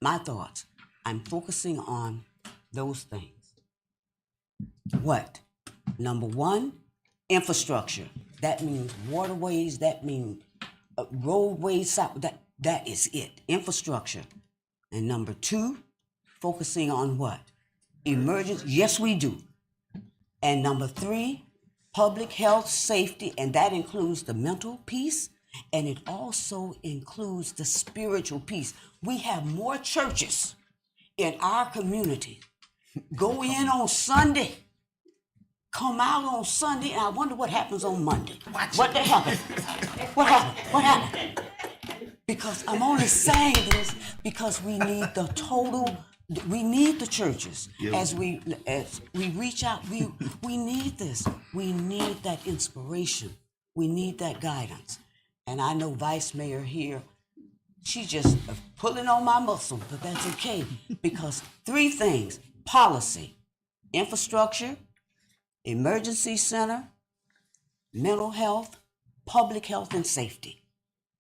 my thoughts, I'm focusing on those things. What? Number 1, infrastructure. That means waterways, that means roadways, that is it, infrastructure. And number 2, focusing on what? Emergency, yes we do. And number 3, public health, safety, and that includes the mental piece, and it also includes the spiritual piece. We have more churches in our community go in on Sunday, come out on Sunday, and I wonder what happens on Monday. What the happened? What happened? What happened? Because I'm only saying this because we need the total, we need the churches. As we reach out, we need this. We need that inspiration. We need that guidance. And I know Vice Mayor here, she's just pulling on my muscle, but that's okay. Because 3 things: policy, infrastructure, emergency center, mental health, public health and safety,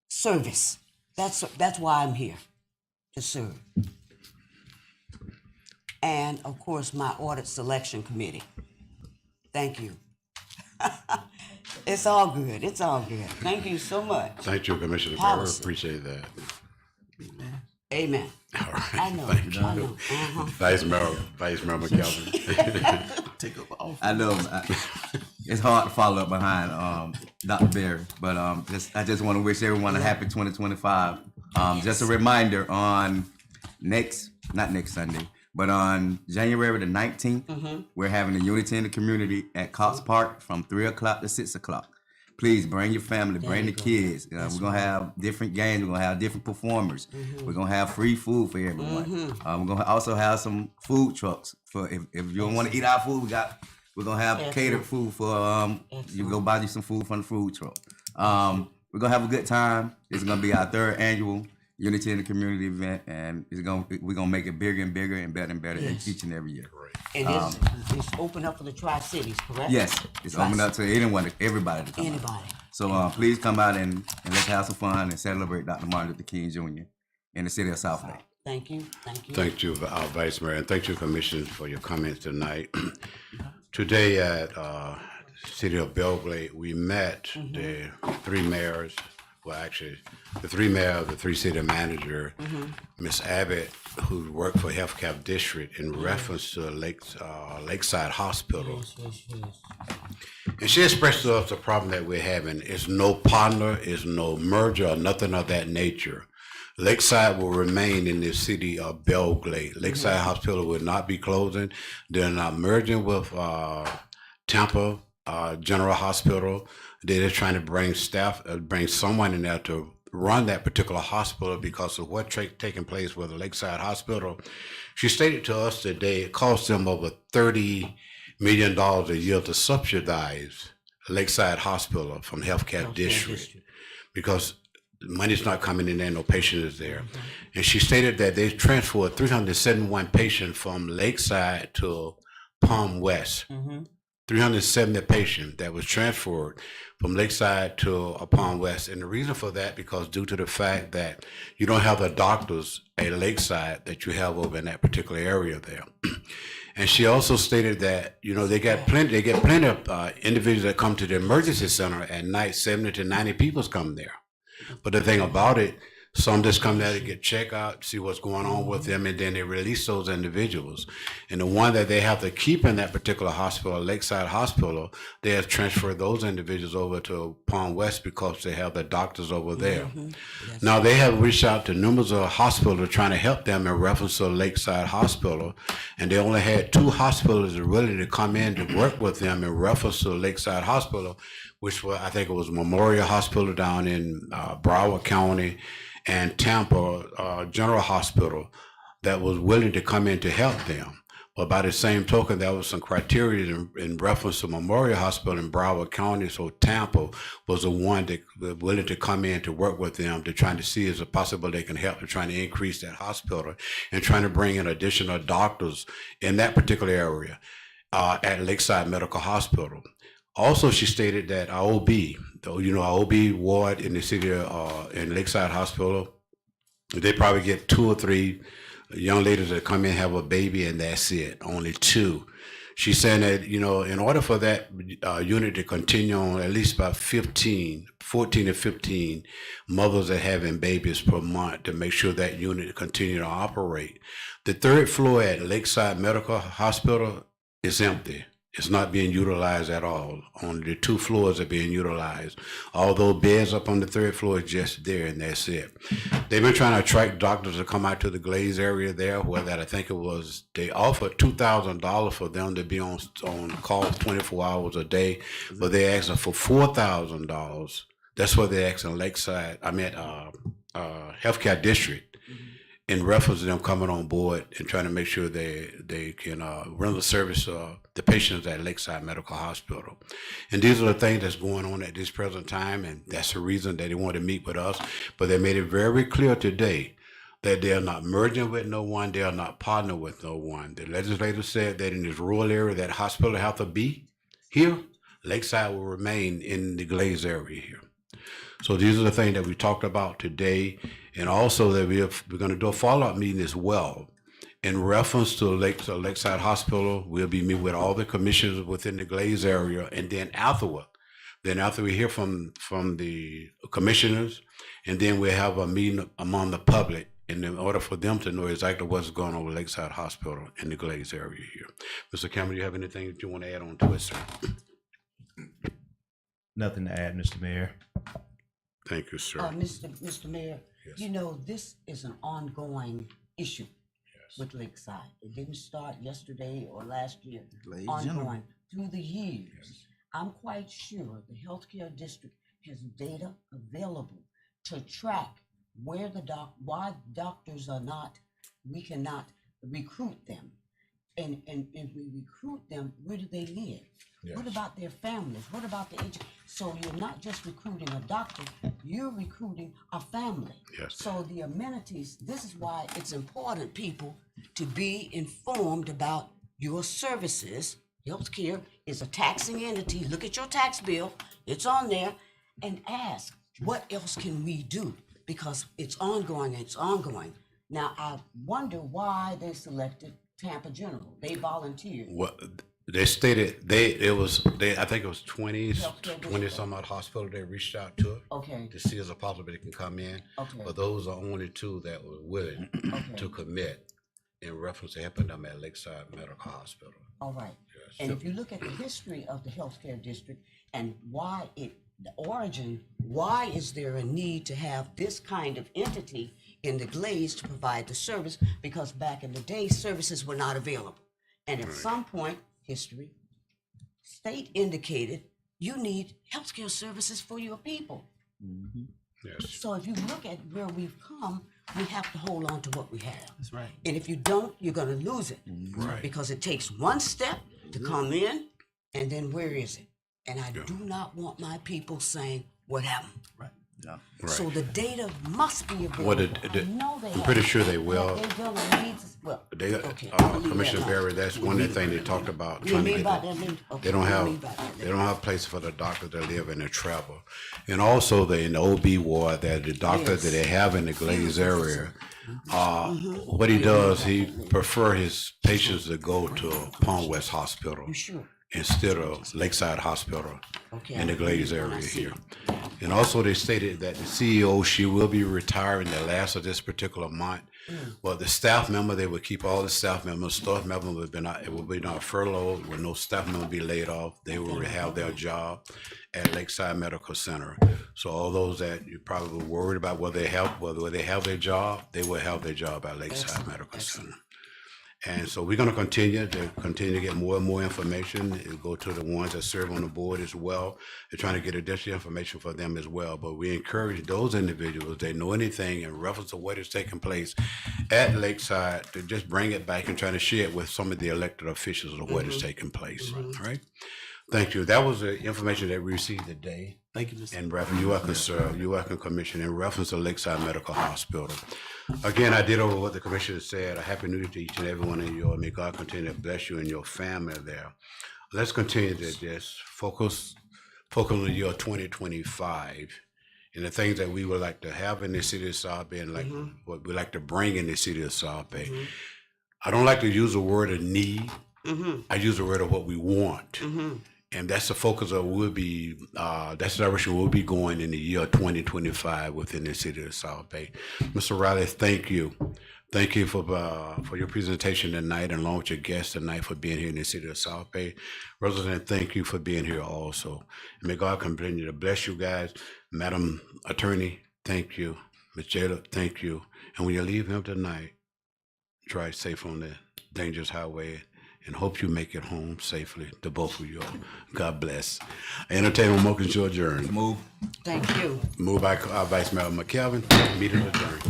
service. That's why I'm here, to serve. And of course, my audit selection committee. Thank you. It's all good. It's all good. Thank you so much. Thank you, Commissioner Barrow. Policy. Appreciate that. Amen. All right. I know. Thank you. I know. Vice Mayor McKelvin. Take up off. I know it's hard to follow up behind Dr. Berry, but I just want to wish everyone a happy 2025. Just a reminder, on not next Sunday, but on January the 19th, we're having a Unity in the Community at Cox Park from 3 o'clock to 6 o'clock. Please bring your family, bring the kids. We're going to have different games. We're going to have different performers. We're going to have free food for everyone. We're going to also have some food trucks. For if you don't want to eat our food, we're going to have catered food for, you go buy you some food from the food truck. We're going to have a good time. It's going to be our 3rd annual Unity in the Community event, and we're gonna make it bigger and bigger and better each and every year. And it's open up for the Tri-Cities, correct? Yes, it's open up to anyone, everybody to come out. Anybody. So please come out and let's have some fun and celebrate Dr. Martin Luther King Jr. in the city of South Lake. Thank you. Thank you. Thank you, Vice Mayor, and thank you, Commissioner, for your comments tonight. Today at City of Belgrade, we met the 3 mayors. Well, actually, the 3 mayors, the 3 city manager, Miss Abbott, who worked for Health Cap District in reference to Lakeside Hospital. And she expressed to us the problem that we're having is no partner, is no merger, or nothing of that nature. Lakeside will remain in the city of Belgrade. Lakeside Hospital will not be closing. They're not merging with Tampa General Hospital. They're just trying to bring bring someone in there to run that particular hospital because of what's taking place with the Lakeside Hospital. She stated to us today it costs them over $30 million a year to subsidize Lakeside Hospital from Health Care District because money's not coming in there, no patient is there. And she stated that they transferred 371 patients from Lakeside to Palm West. 370 patients that was transferred from Lakeside to Palm West. And the reason for that, because due to the fact that you don't have the doctors at Lakeside that you have over in that particular area there. And she also stated that, they get plenty of individuals that come to the emergency center at night, 70 to 90 people come there. But the thing about it, Some just come there to get checked out, see what's going on with them, and then they release those individuals. And the one that they have to keep in that particular hospital, Lakeside Hospital, they have transferred those individuals over to Palm West because they have the doctors over there. Now, they have reached out to numerous of hospitals trying to help them in reference to Lakeside Hospital, and they only had 2 hospitals willing to come in to work with them in reference to Lakeside Hospital, which was, I think it was Memorial Hospital down in Broward County, and Tampa General Hospital that was willing to come in to help them. But by the same token, there was some criteria in reference to Memorial Hospital in Broward County, so Tampa was the one that was willing to come in to work with them to try to see is it possible they can help to trying to increase that hospital and trying to bring in additional doctors in that particular area at Lakeside Medical Hospital. Also, she stated that our OB, our OB ward in the city in Lakeside Hospital, they probably get 2 or 3 young ladies that come in, have a baby, and that's it, only 2. She's saying that, in order for that unit to continue on at least about 14 to 15 mothers that having babies per month to make sure that unit continue to operate. The 3rd floor at Lakeside Medical Hospital is empty. It's not being utilized at all. Only the 2 floors are being utilized. Although beds up on the 3rd floor is just there, and that's it. They've been trying to attract doctors to come out to the Glaze area there, where that I think it was, they offered $2,000 for them to be on call 24 hours a day, but they're asking for $4,000. That's what they're asking Lakeside, Healthcare District, in reference to them coming on board and trying to make sure they can render service to the patients at Lakeside Medical Hospital. And these are the things that's going on at this present time, and that's the reason that they want to meet with us. But they made it very clear today that they are not merging with no one, they are not partnering with no one. The legislator said that in this rural area that hospital have to be here, Lakeside will remain in the Glaze area here. So these are the things that we talked about today, and also that we're going to do a follow-up meeting as well. In reference to Lakeside Hospital, we'll be meeting with all the commissioners within the Glaze area, and then after we hear from the commissioners, and then we'll have a meeting among the public in order for them to know exactly what's going on with Lakeside Hospital in the Glaze area here. Mr. Cameron, do you have anything that you want to add on to it, sir? Nothing to add, Mr. Mayor. Thank you, sir. Mr. Mayor, Yes. this is an ongoing issue with Lakeside. It didn't start yesterday or last year. Ongoing through the years. I'm quite sure the healthcare district has data available to track where why doctors are not, we cannot recruit them. And if we recruit them, where do they live? Yes. What about their families? What about the age? So you're not just recruiting a doctor, you're recruiting a family. Yes. So the amenities, this is why it's important, people, to be informed about your services. Healthcare is a taxing entity. Look at your tax bill, it's on there, and ask, what else can we do? Because it's ongoing, Now, I wonder why they selected Tampa General. They volunteered. Well, they stated I think it was 20 some odd hospital they reached out to to see as a possibility they can come in. But those are only 2 that were willing to commit in reference to helping them at Lakeside Medical Hospital. All right. Yes. And if you look at the history of the healthcare district and the origin, why is there a need to have this kind of entity in the Glaze to provide the service? Because back in the day, services were not available. And at some point, history, state indicated you need healthcare services for your people. Yes. So if you look at where we've come, we have to hold on to what we have. That's right. And if you don't, you're going to lose it. Right. Because it takes one step to come in, and then where is it? And I do not want my people saying, what happened? Right. Yeah. Right. So the data must be available. Well, I know they I'm have. pretty sure they will. They're gonna need to- well, They, okay, I'll leave Commissioner that Barry, alone. that's one of the things they talked about. You Trying to mean make about that- that? Okay, They don't what do you mean about have that? they don't have place for the doctors that live in the travel, and also in the OB ward that the doctor that they have in the Glaze area. What he does, he prefer his patients to go to Palm West Hospital. You sure? instead of Lakeside Hospital Okay, in the I Glaze read it when I area see here. it. And also they stated that the CEO, she will be retiring the last of this particular month. Well, the staff member, they would keep all the staff members, staff members would be not, it would be not furloughed, with no staff member be laid off. They will have their job at Lakeside Medical Center. So all those that you probably worried about whether they have their job, they will have their job at Lakeside Medical Center. And so we're gonna continue to get more and more information, and go to the ones that serve on the board as well. They're trying to get additional information for them as well, but we encourage those individuals, they know anything in reference to what is taking place at Lakeside, to just bring it back and try to share it with some of the elected officials of what is taking place, all right? Thank you. That was the information that we received today. Thank you, Mr. In reference, you're welcome, sir. You're welcome, Commissioner. In reference to Lakeside Medical Hospital. Again, I did over what the Commissioner said. A happy new year to each and every one of you. And may God continue to bless you and your family there. Let's continue to just focus on the year 2025 and the things that we would like to have in the city of South Bay and like what we like to bring in the city of South Bay. I don't like to use the word of need. I use the word of what we want. And that's the focus of that's the direction we'll be going in the year 2025 within the city of South Bay. Mr. Riley, thank you. Thank you for your presentation tonight, and along with your guests tonight, for being here in the city of South Bay. Resident, thank you for being here also. And may God continue to bless you guys. Madam Attorney, thank you. Ms. Jada, thank you. And when you leave him tonight, drive safe on the dangerous highway, and hope you make it home safely, to both of you all. God bless. I entertain a motion to adjourn. Move. Thank you. Moved by Vice Mayor McKelvin. Meeting adjourned.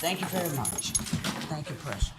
Thank you very much. Thank you, Precious.